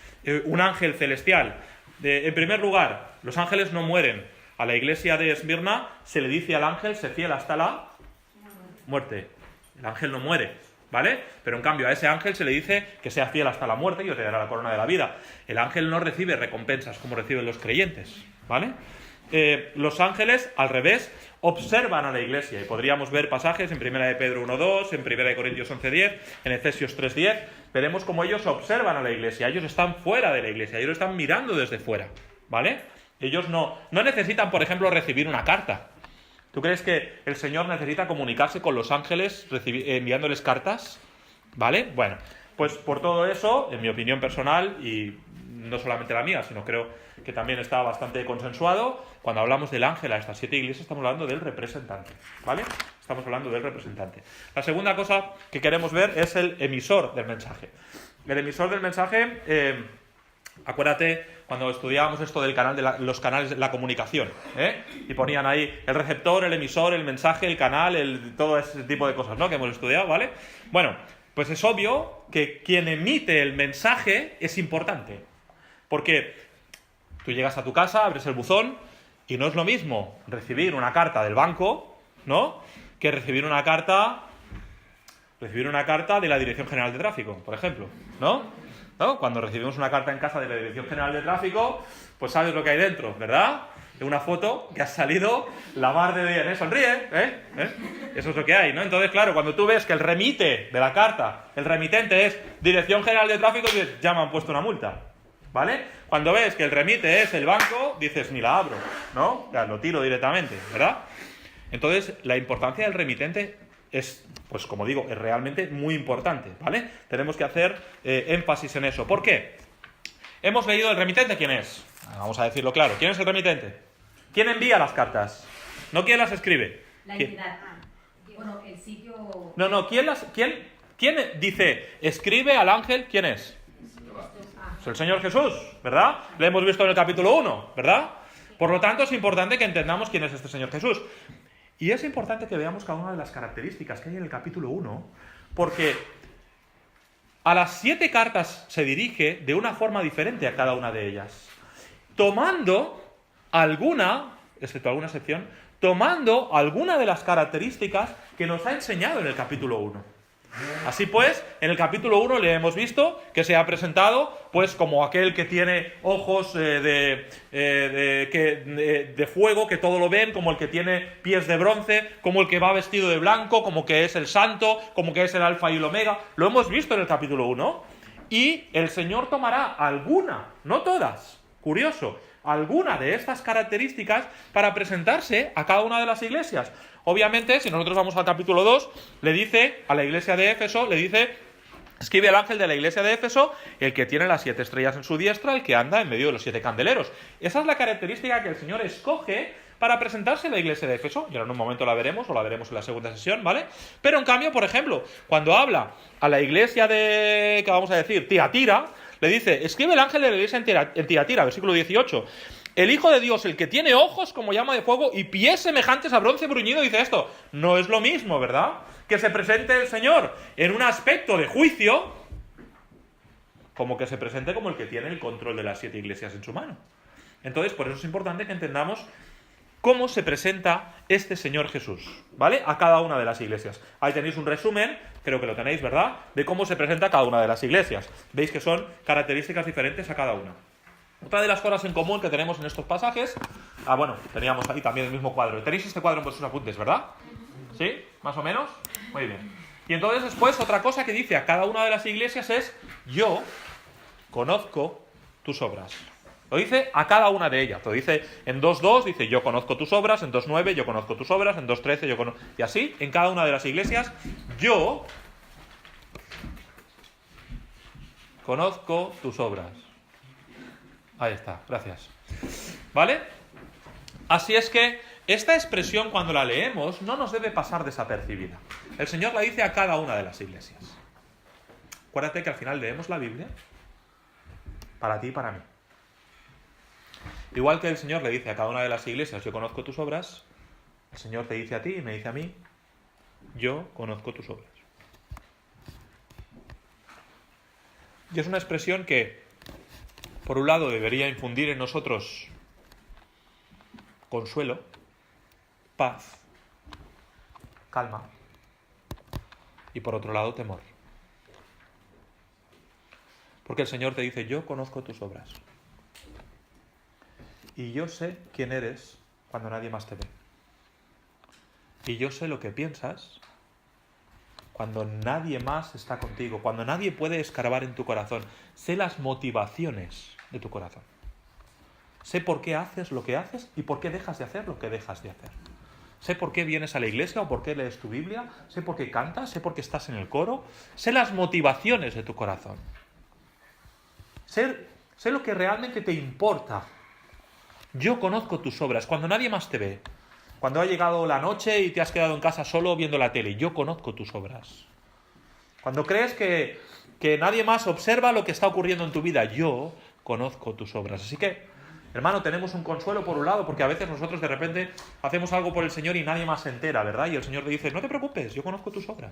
un ángel celestial. En primer lugar, los ángeles no mueren. A la iglesia de Esmirna se le dice al ángel, sé fiel hasta la muerte. El ángel no muere, ¿vale? Pero en cambio a ese ángel se le dice que sea fiel hasta la muerte y yo te daré la corona de la vida. El ángel no recibe recompensas como reciben los creyentes, ¿vale? Los ángeles, al revés, observan a la iglesia. Y podríamos ver pasajes en 1 de Pedro 1.2, en 1 de Corintios 11.10, en Efesios 3.10. Veremos cómo ellos observan a la iglesia. Ellos están fuera de la iglesia, ellos están mirando desde fuera, ¿vale? Ellos no necesitan, por ejemplo, recibir una carta. ¿Tú crees que el Señor necesita comunicarse con los ángeles enviándoles cartas? ¿Vale? Bueno, pues por todo eso, en mi opinión personal, y no solamente la mía, sino creo que también está bastante consensuado, cuando hablamos del ángel a estas 7 iglesias estamos hablando del representante, ¿vale? Estamos hablando del representante. La segunda cosa que queremos ver es el emisor del mensaje. El emisor del mensaje, acuérdate cuando estudiábamos esto del canal los canales de la comunicación, y ponían ahí el receptor, el emisor, el mensaje, el canal, todo ese tipo de cosas, ¿no? Que hemos estudiado, ¿vale? Bueno, pues es obvio que quien emite el mensaje es importante, porque tú llegas a tu casa, abres el buzón y no es lo mismo recibir una carta del banco, ¿no?, que recibir una carta de la Dirección General de Tráfico, por ejemplo, ¿no? Cuando recibimos una carta en casa de la Dirección General de Tráfico, pues sabes lo que hay dentro, ¿verdad? De una foto que ha salido la mar de bien, ¿eh? Sonríe, Eso es lo que hay, ¿no? Entonces, claro, cuando tú ves que el remite de la carta, el remitente es Dirección General de Tráfico, dices, ya me han puesto una multa, ¿vale? Cuando ves que el remite es el banco, dices, ni la abro, ¿no? Ya, lo tiro directamente, ¿verdad? Entonces, la importancia del remitente es, pues como digo, es realmente muy importante, ¿vale? Tenemos que hacer énfasis en eso. ¿Por qué? Hemos leído el remitente, ¿quién es? Vamos a decirlo claro. ¿Quién es el remitente? ¿Quién envía las cartas? No quién las escribe. La entidad. Bueno, el sitio... No, ¿quién dice, escribe al ángel? ¿Quién es? Es el Señor Jesús, ¿verdad? Lo hemos visto en el capítulo 1, ¿verdad? Por lo tanto, es importante que entendamos quién es este Señor Jesús. Y es importante que veamos cada una de las características que hay en el capítulo 1, porque a las 7 cartas se dirige de una forma diferente a cada una de ellas, tomando alguna, excepto alguna excepción, tomando alguna de las características que nos ha enseñado en el capítulo 1. Así pues, en el capítulo 1 le hemos visto que se ha presentado pues como aquel que tiene ojos de fuego, que todo lo ven, como el que tiene pies de bronce, como el que va vestido de blanco, como que es el santo, como que es el alfa y el omega. Lo hemos visto en el capítulo 1. Y el Señor tomará alguna, no todas, curioso, alguna de estas características para presentarse a cada una de las iglesias. Obviamente, si nosotros vamos al capítulo 2, le dice a la iglesia de Éfeso, le dice, escribe al ángel de la iglesia de Éfeso, el que tiene las 7 estrellas en su diestra, el que anda en medio de los 7 candeleros. Esa es la característica que el Señor escoge para presentarse a la iglesia de Éfeso, y ahora en un momento la veremos, o la veremos en la segunda sesión, ¿vale? Pero en cambio, por ejemplo, cuando habla a la iglesia de, ¿qué vamos a decir?, Tiatira, le dice, escribe el ángel de la iglesia en Tiatira, versículo 18, el Hijo de Dios, el que tiene ojos como llama de fuego y pies semejantes a bronce bruñido, dice esto. No es lo mismo, ¿verdad? Que se presente el Señor en un aspecto de juicio, como que se presente como el que tiene el control de las 7 iglesias en su mano. Entonces, por eso es importante que entendamos cómo se presenta este Señor Jesús, ¿vale? A cada una de las iglesias. Ahí tenéis un resumen, creo que lo tenéis, ¿verdad?, de cómo se presenta a cada una de las iglesias. Veis que son características diferentes a cada una. Otra de las cosas en común que tenemos en estos pasajes... teníamos ahí también el mismo cuadro. Tenéis este cuadro en vuestros apuntes, ¿verdad? ¿Sí? ¿Más o menos? Muy bien. Y entonces después otra cosa que dice a cada una de las iglesias es: yo conozco tus obras. Lo dice a cada una de ellas. Lo dice en 2.2, dice yo conozco tus obras, en 2.9 yo conozco tus obras, en 2.13 yo conozco... Y así, en cada una de las iglesias, yo conozco tus obras. Ahí está, gracias. ¿Vale? Así es que esta expresión, cuando la leemos, no nos debe pasar desapercibida. El Señor la dice a cada una de las iglesias. Acuérdate que al final leemos la Biblia para ti y para mí. Igual que el Señor le dice a cada una de las iglesias, yo conozco tus obras, el Señor te dice a ti y me dice a mí, yo conozco tus obras. Y es una expresión que, por un lado, debería infundir en nosotros consuelo, paz, calma, y por otro lado, temor. Porque el Señor te dice, yo conozco tus obras. Y yo sé quién eres cuando nadie más te ve. Y yo sé lo que piensas cuando nadie más está contigo, cuando nadie puede escarbar en tu corazón. Sé las motivaciones de tu corazón. Sé por qué haces lo que haces y por qué dejas de hacer lo que dejas de hacer. Sé por qué vienes a la iglesia o por qué lees tu Biblia. Sé por qué cantas, sé por qué estás en el coro. Sé las motivaciones de tu corazón. Sé lo que realmente te importa. Yo conozco tus obras, cuando nadie más te ve. Cuando ha llegado la noche y te has quedado en casa solo viendo la tele, yo conozco tus obras. Cuando crees que nadie más observa lo que está ocurriendo en tu vida, yo conozco tus obras. Así que, hermano, tenemos un consuelo por un lado, porque a veces nosotros de repente hacemos algo por el Señor y nadie más se entera, ¿verdad? Y el Señor te dice, no te preocupes, yo conozco tus obras.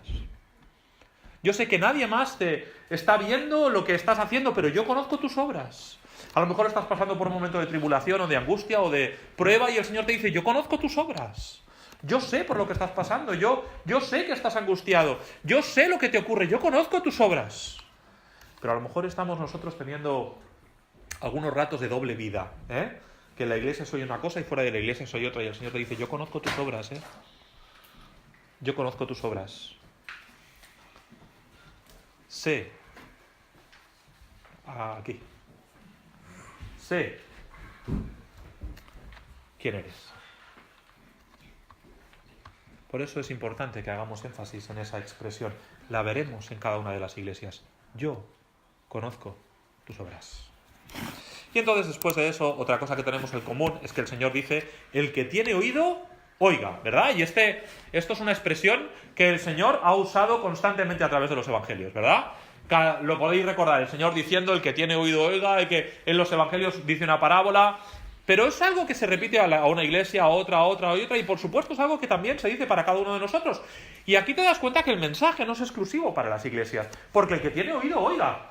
Yo sé que nadie más te está viendo lo que estás haciendo, pero yo conozco tus obras. A lo mejor estás pasando por un momento de tribulación o de angustia o de prueba y el Señor te dice, yo conozco tus obras. Yo sé por lo que estás pasando, yo sé que estás angustiado, yo sé lo que te ocurre, yo conozco tus obras. Pero a lo mejor estamos nosotros teniendo algunos ratos de doble vida, ¿eh? Que en la iglesia soy una cosa y fuera de la iglesia soy otra. Y el Señor te dice, yo conozco tus obras, ¿eh? Yo conozco tus obras. Sé. Aquí. Sé quién eres. Por eso es importante que hagamos énfasis en esa expresión. La veremos en cada una de las iglesias. Yo conozco tus obras. Y entonces, después de eso, otra cosa que tenemos en común es que el Señor dice, el que tiene oído, oiga, ¿verdad? Y esto es una expresión que el Señor ha usado constantemente a través de los evangelios, ¿verdad? Lo podéis recordar, el Señor diciendo, el que tiene oído, oiga, el que en los evangelios dice una parábola, pero es algo que se repite a una iglesia, a otra, y por supuesto es algo que también se dice para cada uno de nosotros. Y aquí te das cuenta que el mensaje no es exclusivo para las iglesias, porque el que tiene oído, oiga.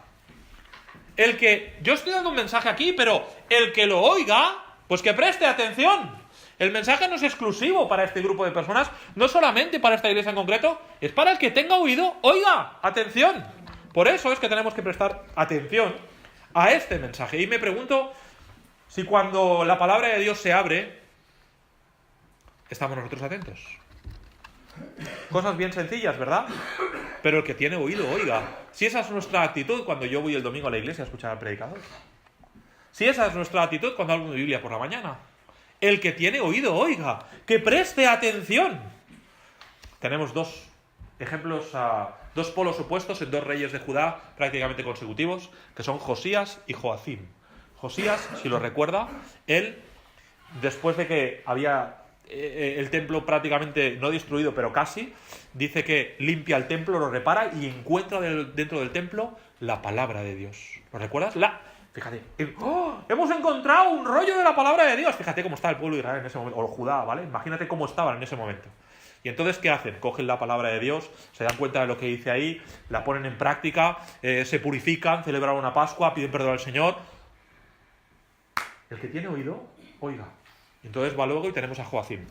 Yo estoy dando un mensaje aquí, pero el que lo oiga, pues que preste atención. El mensaje no es exclusivo para este grupo de personas, no solamente para esta iglesia en concreto, es para el que tenga oído, oiga, atención. Por eso es que tenemos que prestar atención a este mensaje. Y me pregunto si cuando la palabra de Dios se abre, estamos nosotros atentos. Cosas bien sencillas, ¿verdad? Pero el que tiene oído, oiga. Si esa es nuestra actitud cuando yo voy el domingo a la iglesia a escuchar al predicador. Si esa es nuestra actitud cuando hablo de Biblia por la mañana. El que tiene oído, oiga. Que preste atención. Tenemos dos ejemplos, dos polos opuestos en dos reyes de Judá prácticamente consecutivos, que son Josías y Joacim. Josías, si lo recuerda, él, después de que había el templo prácticamente no destruido, pero casi, dice que limpia el templo, lo repara y encuentra dentro del templo la palabra de Dios. ¿Lo recuerdas? Fíjate, hemos encontrado un rollo de la palabra de Dios. Fíjate cómo está el pueblo de Israel en ese momento, o Judá, ¿vale? Imagínate cómo estaban en ese momento. Y entonces, ¿qué hacen? Cogen la palabra de Dios, se dan cuenta de lo que dice ahí, la ponen en práctica, se purifican, celebran una Pascua, piden perdón al Señor. El que tiene oído, oiga. Y entonces va luego y tenemos a Joacim.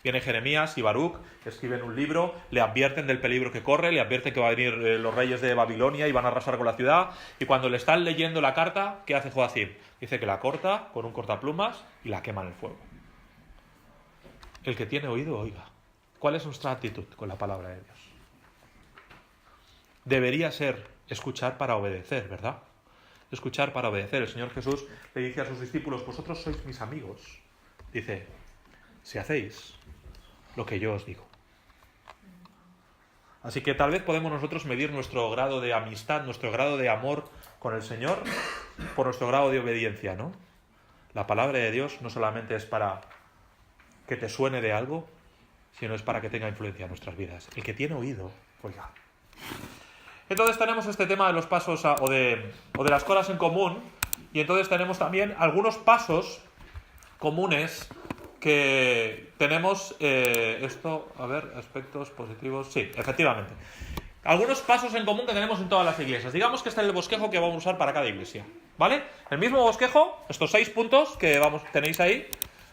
Viene Jeremías y Baruc, escriben un libro, le advierten del peligro que corre, le advierten que van a venir los reyes de Babilonia y van a arrasar con la ciudad. Y cuando le están leyendo la carta, ¿qué hace Joacim? Dice que la corta con un cortaplumas y la quema en el fuego. El que tiene oído, oiga. ¿Cuál es nuestra actitud con la palabra de Dios? Debería ser escuchar para obedecer, ¿verdad? Escuchar para obedecer. El Señor Jesús le dice a sus discípulos, vosotros sois mis amigos. Dice, si hacéis lo que yo os digo. Así que tal vez podemos nosotros medir nuestro grado de amistad, nuestro grado de amor con el Señor por nuestro grado de obediencia, ¿no? La palabra de Dios no solamente es para que te suene de algo, sino es para que tenga influencia en nuestras vidas. El que tiene oído, oiga. Entonces tenemos este tema de los pasos o de las cosas en común, y entonces tenemos también algunos pasos comunes que tenemos, aspectos positivos, sí, efectivamente. Algunos pasos en común que tenemos en todas las iglesias. Digamos que este es el bosquejo que vamos a usar para cada iglesia, ¿vale? El mismo bosquejo, estos 6 puntos que tenéis ahí,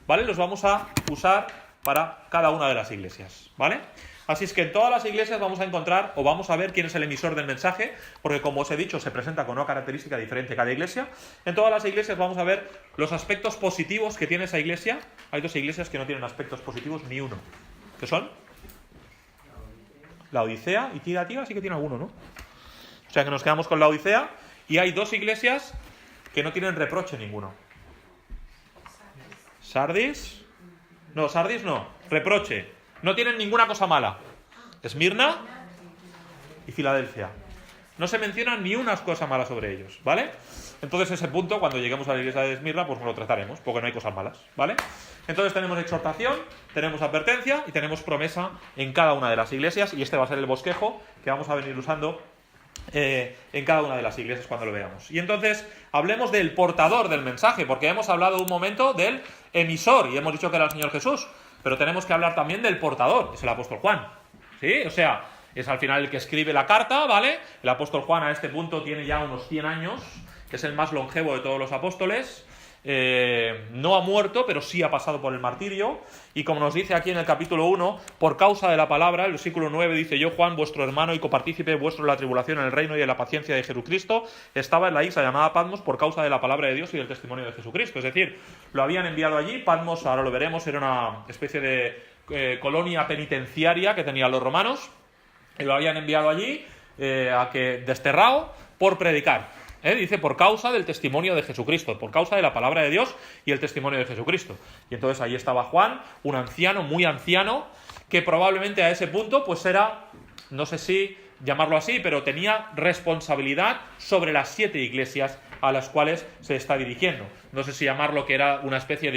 ¿vale? Los vamos a usar para cada una de las iglesias, ¿vale? Así es que en todas las iglesias vamos a encontrar o vamos a ver quién es el emisor del mensaje, porque como os he dicho, se presenta con una característica diferente cada iglesia. En todas las iglesias vamos a ver los aspectos positivos que tiene esa iglesia. Hay 2 iglesias que no tienen aspectos positivos ni uno. ¿Qué son? La Odisea y Tiatira sí que tiene alguno, ¿no? O sea que nos quedamos con la Odisea, y hay 2 iglesias que no tienen reproche ninguno. Sardis no, reproche. No tienen ninguna cosa mala. Esmirna y Filadelfia. No se menciona ni una cosa mala sobre ellos, ¿vale? Entonces ese punto, cuando lleguemos a la iglesia de Esmirna, pues lo trataremos, porque no hay cosas malas, ¿vale? Entonces tenemos exhortación, tenemos advertencia y tenemos promesa en cada una de las iglesias, y este va a ser el bosquejo que vamos a venir usando en cada una de las iglesias cuando lo veamos. Y entonces hablemos del portador del mensaje, porque hemos hablado un momento del emisor y hemos dicho que era el Señor Jesús, pero tenemos que hablar también del portador, es el apóstol Juan, ¿sí? O sea, es al final el que escribe la carta, ¿vale? El apóstol Juan a este punto tiene ya unos 100 años, que es el más longevo de todos los apóstoles. No ha muerto, pero sí ha pasado por el martirio, y como nos dice aquí en el capítulo 1, por causa de la palabra, el versículo 9 dice, yo Juan, vuestro hermano y copartícipe vuestro en la tribulación, en el reino y en la paciencia de Jesucristo, estaba en la isla llamada Patmos por causa de la palabra de Dios y del testimonio de Jesucristo. Es decir, lo habían enviado allí. Patmos, ahora lo veremos, era una especie de colonia penitenciaria que tenían los romanos, y lo habían enviado allí desterrado por predicar. Dice, por causa del testimonio de Jesucristo, por causa de la palabra de Dios y el testimonio de Jesucristo. Y entonces ahí estaba Juan, un anciano, muy anciano, que probablemente a ese punto pues era, no sé si llamarlo así, pero tenía responsabilidad sobre las 7 iglesias a las cuales se está dirigiendo. No sé si llamarlo que era una especie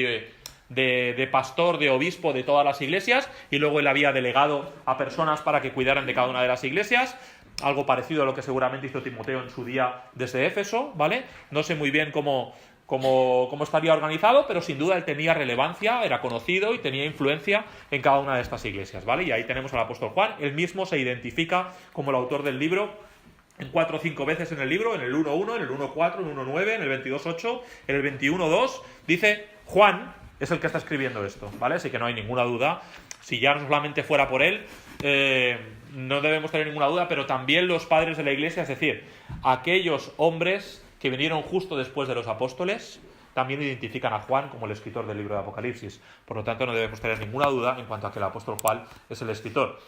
de pastor, de obispo de todas las iglesias, y luego él había delegado a personas para que cuidaran de cada una de las iglesias. Algo parecido a lo que seguramente hizo Timoteo en su día desde Éfeso, ¿vale? No sé muy bien cómo estaría organizado, pero sin duda él tenía relevancia, era conocido y tenía influencia en cada una de estas iglesias, ¿vale? Y ahí tenemos al apóstol Juan. Él mismo se identifica como el autor del libro en 4 o 5 veces en el libro, en el 1.1, en el 1.4, en el 1.9, en el 22.8, en el 21.2, dice Juan es el que está escribiendo esto, ¿vale? Así que no hay ninguna duda. Si ya no solamente fuera por él, no debemos tener ninguna duda, pero también los padres de la iglesia, es decir, aquellos hombres que vinieron justo después de los apóstoles, también identifican a Juan como el escritor del libro de Apocalipsis. Por lo tanto, no debemos tener ninguna duda en cuanto a que el apóstol Juan es el escritor.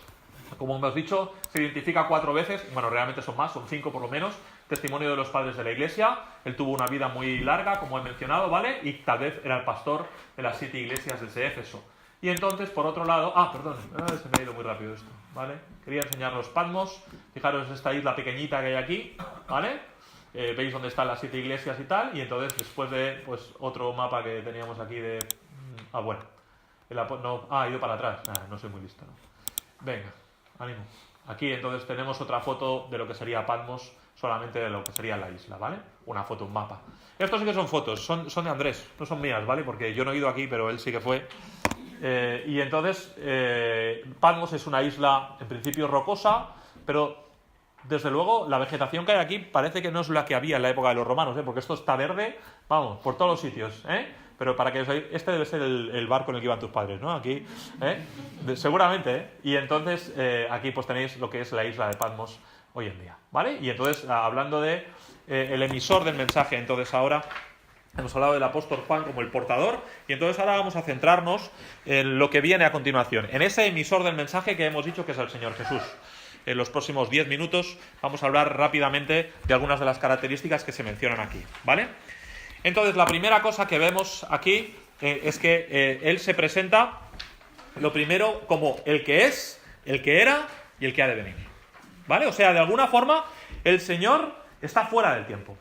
Como hemos dicho, se identifica 4 veces, bueno, realmente son más, son 5 por lo menos, testimonio de los padres de la iglesia. Él tuvo una vida muy larga, como he mencionado, ¿vale? Y tal vez era el pastor de las 7 iglesias desde Éfeso. Y entonces, por otro lado... se me ha ido muy rápido esto, ¿vale? Quería enseñaros Patmos. Fijaros esta isla pequeñita que hay aquí, ¿vale? Veis dónde están las 7 iglesias y tal. Y entonces, después de, pues, otro mapa que teníamos aquí de... ha ido para atrás. No soy muy listo, ¿no? Venga, ánimo. Aquí, entonces, tenemos otra foto de lo que sería Patmos, solamente de lo que sería la isla, ¿vale? Una foto, un mapa. Estos sí que son fotos, son de Andrés, no son mías, ¿vale? Porque yo no he ido aquí, pero él sí que fue... y entonces Patmos es una isla en principio rocosa, pero desde luego la vegetación que hay aquí parece que no es la que había en la época de los romanos, porque esto está verde, vamos, por todos los sitios, pero para que os veáis, este debe ser el barco en el que iban tus padres, ¿no? Aquí, seguramente, y entonces aquí pues tenéis lo que es la isla de Patmos hoy en día, ¿vale? Y entonces, hablando de el emisor del mensaje, entonces ahora Hemos hablado del apóstol Juan como el portador, y entonces ahora vamos a centrarnos en lo que viene a continuación, en ese emisor del mensaje que hemos dicho que es el Señor Jesús. En los próximos 10 minutos vamos a hablar rápidamente de algunas de las características que se mencionan aquí, ¿vale? Entonces, la primera cosa que vemos aquí es que Él se presenta, lo primero, como el que es, el que era y el que ha de venir, ¿vale? O sea, de alguna forma, el Señor está fuera del tiempo.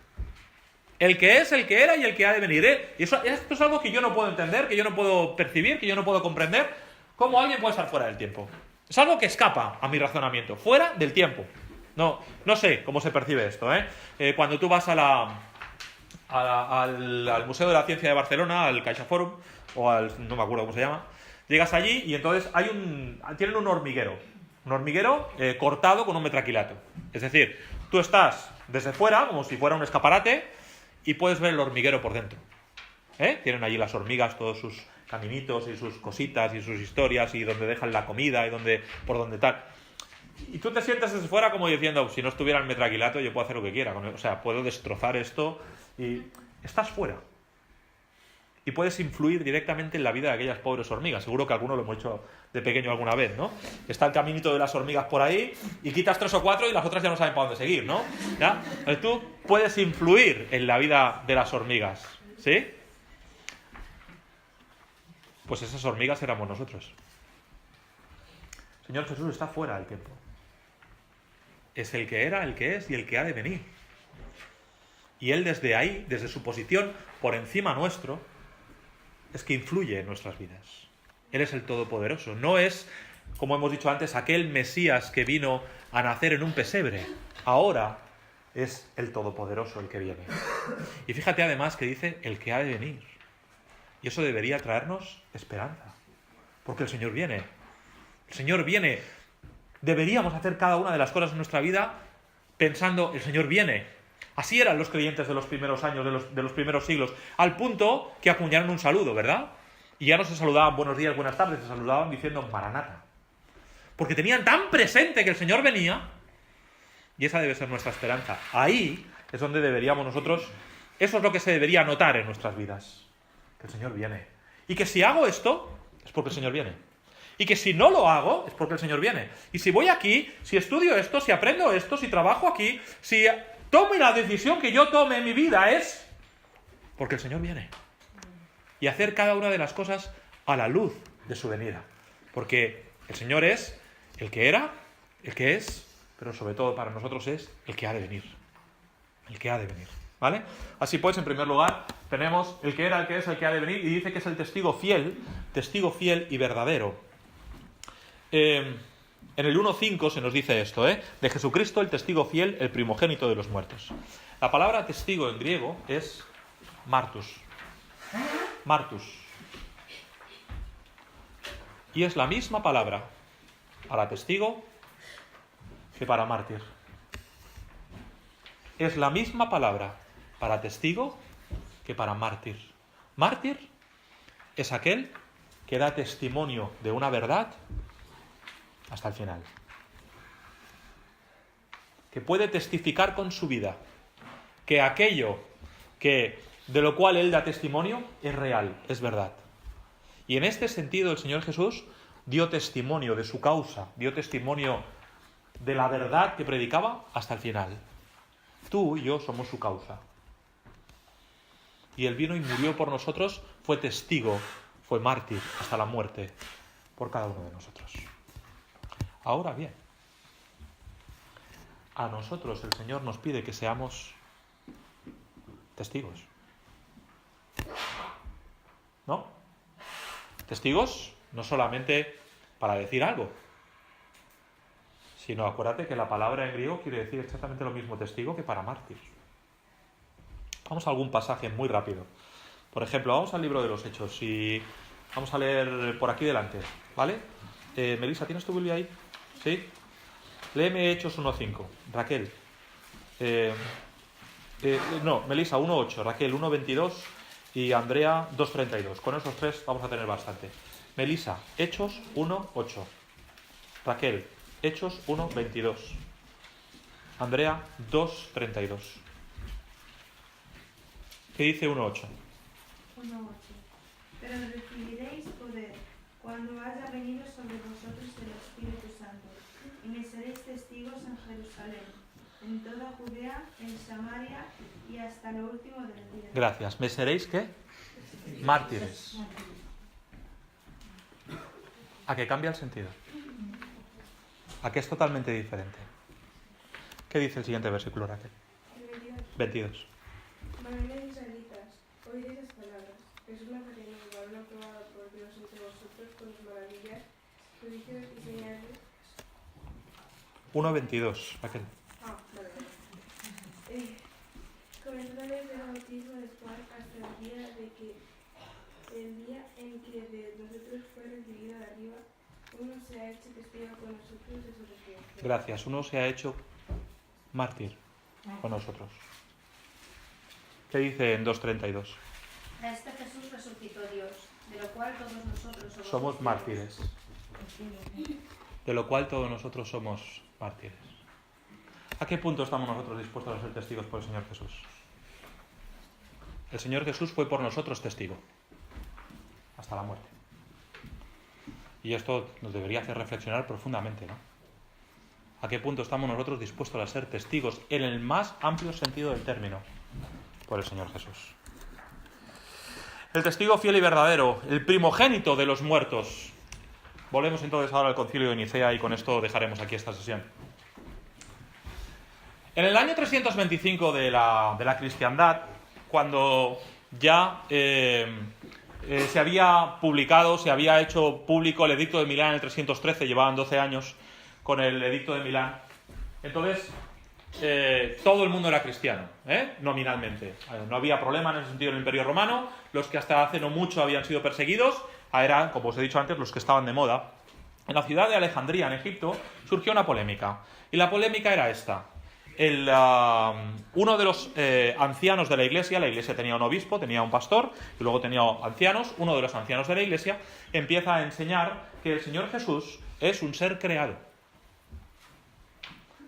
El que es, el que era y el que ha de venir. Y esto es algo que yo no puedo entender, que yo no puedo percibir, que yo no puedo comprender. ¿Cómo alguien puede estar fuera del tiempo? Es algo que escapa a mi razonamiento. Fuera del tiempo. No sé cómo se percibe esto, ¿eh? Cuando tú vas al Museo de la Ciencia de Barcelona, al CaixaForum, o no me acuerdo cómo se llama, llegas allí y entonces tienen un hormiguero. Un hormiguero cortado con un metraquilato. Es decir, tú estás desde fuera, como si fuera un escaparate, y puedes ver el hormiguero por dentro. Tienen allí las hormigas, todos sus caminitos y sus cositas y sus historias, y donde dejan la comida y por donde tal. Y tú te sientas desde fuera como diciendo, si no estuviera el metraquilato yo puedo hacer lo que quiera. O sea, puedo destrozar esto. Y estás fuera. Y puedes influir directamente en la vida de aquellas pobres hormigas. Seguro que alguno lo hemos hecho de pequeño alguna vez, ¿no? Está el caminito de las hormigas por ahí y quitas 3 o 4 y las otras ya no saben para dónde seguir, ¿no? ¿Ya? Entonces tú puedes influir en la vida de las hormigas, ¿sí? Pues esas hormigas éramos nosotros. El Señor Jesús está fuera del tiempo. Es el que era, el que es y el que ha de venir. Y Él desde ahí, desde su posición por encima nuestro, es que influye en nuestras vidas. Él es el Todopoderoso. No es, como hemos dicho antes, aquel Mesías que vino a nacer en un pesebre. Ahora es el Todopoderoso el que viene. Y fíjate además que dice el que ha de venir. Y eso debería traernos esperanza. Porque el Señor viene. El Señor viene. Deberíamos hacer cada una de las cosas en nuestra vida pensando, el Señor viene. Así eran los creyentes de los primeros años, de los primeros siglos, al punto que acuñaron un saludo, ¿verdad? Y ya no se saludaban buenos días, buenas tardes, se saludaban diciendo Maranata. Porque tenían tan presente que el Señor venía, y esa debe ser nuestra esperanza. Ahí es donde deberíamos nosotros, eso es lo que se debería notar en nuestras vidas, que el Señor viene. Y que si hago esto, es porque el Señor viene. Y que si no lo hago, es porque el Señor viene. Y si voy aquí, si estudio esto, si aprendo esto, si trabajo aquí, si tome la decisión que yo tome en mi vida, es porque el Señor viene. Y hacer cada una de las cosas a la luz de su venida. Porque el Señor es el que era, el que es, pero sobre todo para nosotros es el que ha de venir. El que ha de venir. ¿Vale? Así pues, en primer lugar, tenemos el que era, el que es, el que ha de venir, y dice que es el testigo fiel y verdadero. En el 1.5 se nos dice esto, de Jesucristo, el testigo fiel, el primogénito de los muertos. La palabra testigo en griego es martus. Martus. Y es la misma palabra para testigo que para mártir. Es la misma palabra para testigo que para mártir. Mártir es aquel que da testimonio de una verdad hasta el final. Que puede testificar con su vida que aquello de lo cual él da testimonio es real, es verdad. Y en este sentido el Señor Jesús dio testimonio de su causa, dio testimonio de la verdad que predicaba hasta el final. Tú y yo somos su causa. Y Él vino y murió por nosotros, fue testigo, fue mártir hasta la muerte por cada uno de nosotros. Ahora bien, a nosotros el Señor nos pide que seamos testigos. ¿No? Testigos no solamente para decir algo, sino acuérdate que la palabra en griego quiere decir exactamente lo mismo testigo que para mártir. Vamos a algún pasaje muy rápido. Por ejemplo, vamos al libro de los Hechos y vamos a leer por aquí delante, ¿vale? Melissa, ¿tienes tu Biblia ahí? ¿Sí? Léeme Hechos 1.5. Raquel. Melissa 1.8, Raquel 1.22 y Andrea 2.32. Con esos tres vamos a tener bastante. Melissa, Hechos 1.8. Raquel, Hechos 1.22. Andrea 2.32. ¿Qué dice 1.8? 1:8. Pero recibiréis poder cuando haya venido sobre vosotros el Espíritu Santo, y me seréis testigos en Jerusalén, en toda Judea, en Samaria y hasta lo último de la tierra. Gracias. ¿Me seréis qué? Mártires. ¿A qué cambia el sentido? ¿A qué es totalmente diferente? ¿Qué dice el siguiente versículo, Raquel? 22. Varones israelitas, oíd esas palabras. Jesús Nazareno, varón aprobado por Dios entre vosotros con sus maravillas, prodigios y señales. 1:22, Raquel. Vale. Comenzóles del bautismo de Juan hasta el día en que de nosotros fue recibido de arriba, uno se ha hecho testigo con nosotros de su resurrección. Gracias. Uno se ha hecho mártir con nosotros. ¿Qué dice en 2:32? A este Jesús resucitó Dios, de lo cual todos nosotros Somos testigos. mártires. De lo cual todos nosotros somos mártires. ¿A qué punto estamos nosotros dispuestos a ser testigos por el Señor Jesús? El Señor Jesús fue por nosotros testigo. Hasta la muerte. Y esto nos debería hacer reflexionar profundamente, ¿no? ¿A qué punto estamos nosotros dispuestos a ser testigos en el más amplio sentido del término por el Señor Jesús? El testigo fiel y verdadero, el primogénito de los muertos. Volvemos entonces ahora al Concilio de Nicea y con esto dejaremos aquí esta sesión. En el año 325 de la cristiandad, cuando ya se había publicado, se había hecho público el Edicto de Milán en el 313, llevaban 12 años con el Edicto de Milán. Entonces, todo el mundo era cristiano, nominalmente. No había problema en ese sentido en el Imperio Romano. Los que hasta hace no mucho habían sido perseguidos eran, como os he dicho antes, los que estaban de moda. En la ciudad de Alejandría, en Egipto, surgió una polémica. Y la polémica era esta. Uno de los ancianos de la iglesia tenía un obispo, tenía un pastor, y luego tenía ancianos. Uno de los ancianos de la iglesia empieza a enseñar que el Señor Jesús es un ser creado.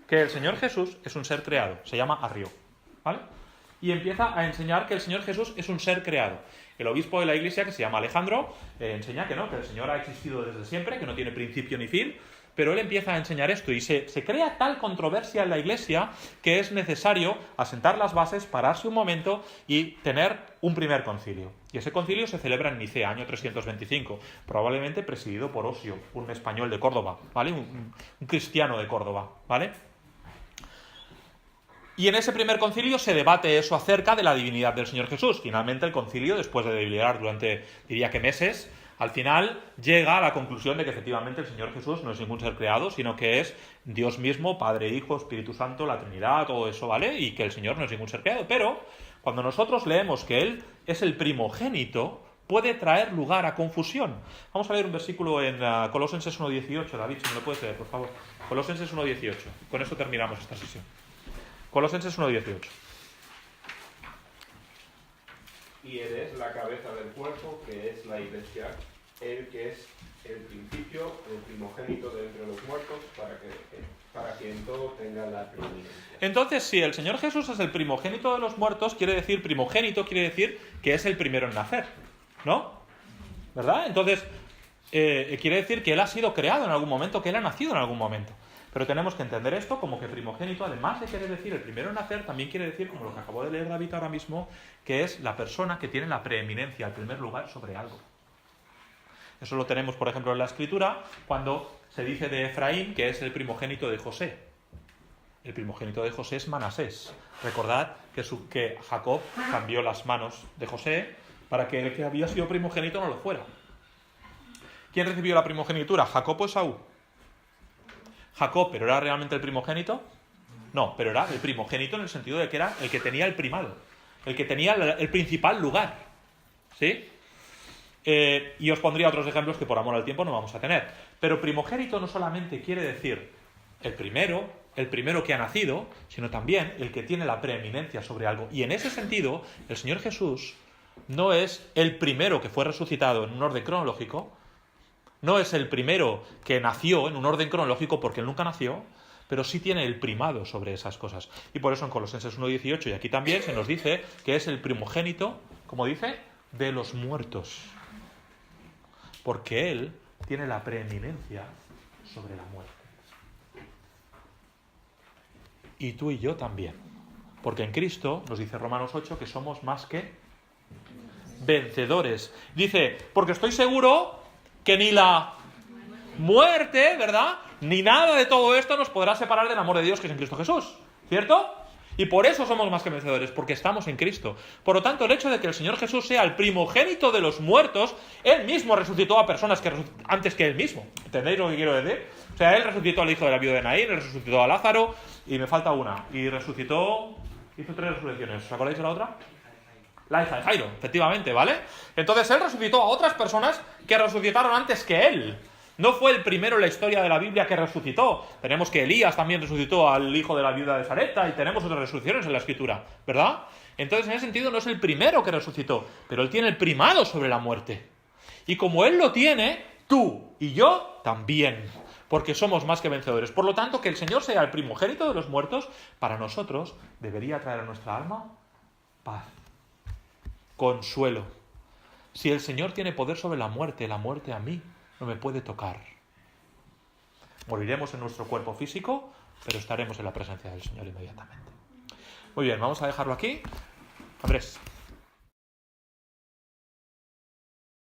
Que el Señor Jesús es un ser creado, se llama Arrio, ¿vale? Y empieza a enseñar que el Señor Jesús es un ser creado. El obispo de la iglesia, que se llama Alejandro, enseña que no, que el Señor ha existido desde siempre, que no tiene principio ni fin, pero él empieza a enseñar esto y se crea tal controversia en la iglesia que es necesario asentar las bases, pararse un momento y tener un primer concilio. Y ese concilio se celebra en Nicea, año 325, probablemente presidido por Osio, un español de Córdoba, ¿vale? Un cristiano de Córdoba, ¿vale? Y en ese primer concilio se debate eso acerca de la divinidad del Señor Jesús. Finalmente el concilio, después de deliberar durante, diría que meses, al final llega a la conclusión de que efectivamente el Señor Jesús no es ningún ser creado, sino que es Dios mismo, Padre, Hijo, Espíritu Santo, la Trinidad, todo eso, ¿vale? Y que el Señor no es ningún ser creado. Pero cuando nosotros leemos que Él es el primogénito, puede traer lugar a confusión. Vamos a leer un versículo en Colosenses 1:18. David, si me lo puedes leer, por favor. Colosenses 1:18. Con esto terminamos esta sesión. Colosenses 1:18. Y Él es la cabeza del cuerpo, que es la iglesia, Él que es el principio, el primogénito de entre los muertos, para que en todo tenga la preeminencia. Entonces, si el Señor Jesús es el primogénito de los muertos, primogénito quiere decir que es el primero en nacer, ¿no? ¿Verdad? Entonces, quiere decir que Él ha sido creado en algún momento, que Él ha nacido en algún momento. Pero tenemos que entender esto como que primogénito, además de querer decir el primero en nacer, también quiere decir, como lo que acabó de leer David ahora mismo, que es la persona que tiene la preeminencia, el primer lugar sobre algo. Eso lo tenemos, por ejemplo, en la Escritura, cuando se dice de Efraín que es el primogénito de José. El primogénito de José es Manasés. Recordad que Jacob cambió las manos de José para que el que había sido primogénito no lo fuera. ¿Quién recibió la primogenitura? ¿Jacob o Esaú? Jacob, ¿pero era realmente el primogénito? No, pero era el primogénito en el sentido de que era el que tenía el primado, el que tenía el principal lugar, ¿sí? Y os pondría otros ejemplos que por amor al tiempo no vamos a tener. Pero primogénito no solamente quiere decir el primero que ha nacido, sino también el que tiene la preeminencia sobre algo. Y en ese sentido, el Señor Jesús no es el primero que fue resucitado en un orden cronológico, no es el primero que nació en un orden cronológico porque él nunca nació, pero sí tiene el primado sobre esas cosas. Y por eso en Colosenses 1:18 y aquí también se nos dice que es el primogénito, como dice, de los muertos. Porque Él tiene la preeminencia sobre la muerte. Y tú y yo también. Porque en Cristo, nos dice Romanos 8, que somos más que vencedores. Dice, porque estoy seguro que ni la muerte, ¿verdad?, ni nada de todo esto nos podrá separar del amor de Dios que es en Cristo Jesús. ¿Cierto? Y por eso somos más que vencedores, porque estamos en Cristo. Por lo tanto, el hecho de que el Señor Jesús sea el primogénito de los muertos, Él mismo resucitó a personas antes que Él mismo. ¿Entendéis lo que quiero decir? O sea, Él resucitó al hijo de la viuda de Naín, Él resucitó a Lázaro, y me falta una. Y resucitó... hizo 3 resurrecciones. ¿Os acordáis de la otra? La hija de Jairo, efectivamente, ¿vale? Entonces Él resucitó a otras personas que resucitaron antes que Él. No fue el primero en la historia de la Biblia que resucitó. Tenemos que Elías también resucitó al hijo de la viuda de Sarepta y tenemos otras resurrecciones en la Escritura, ¿verdad? Entonces, en ese sentido, no es el primero que resucitó, pero Él tiene el primado sobre la muerte. Y como Él lo tiene, tú y yo también, porque somos más que vencedores. Por lo tanto, que el Señor sea el primogénito de los muertos, para nosotros debería traer a nuestra alma paz, consuelo. Si el Señor tiene poder sobre la muerte a mí no me puede tocar. Moriremos en nuestro cuerpo físico, pero estaremos en la presencia del Señor inmediatamente. Muy bien, vamos a dejarlo aquí. Andrés.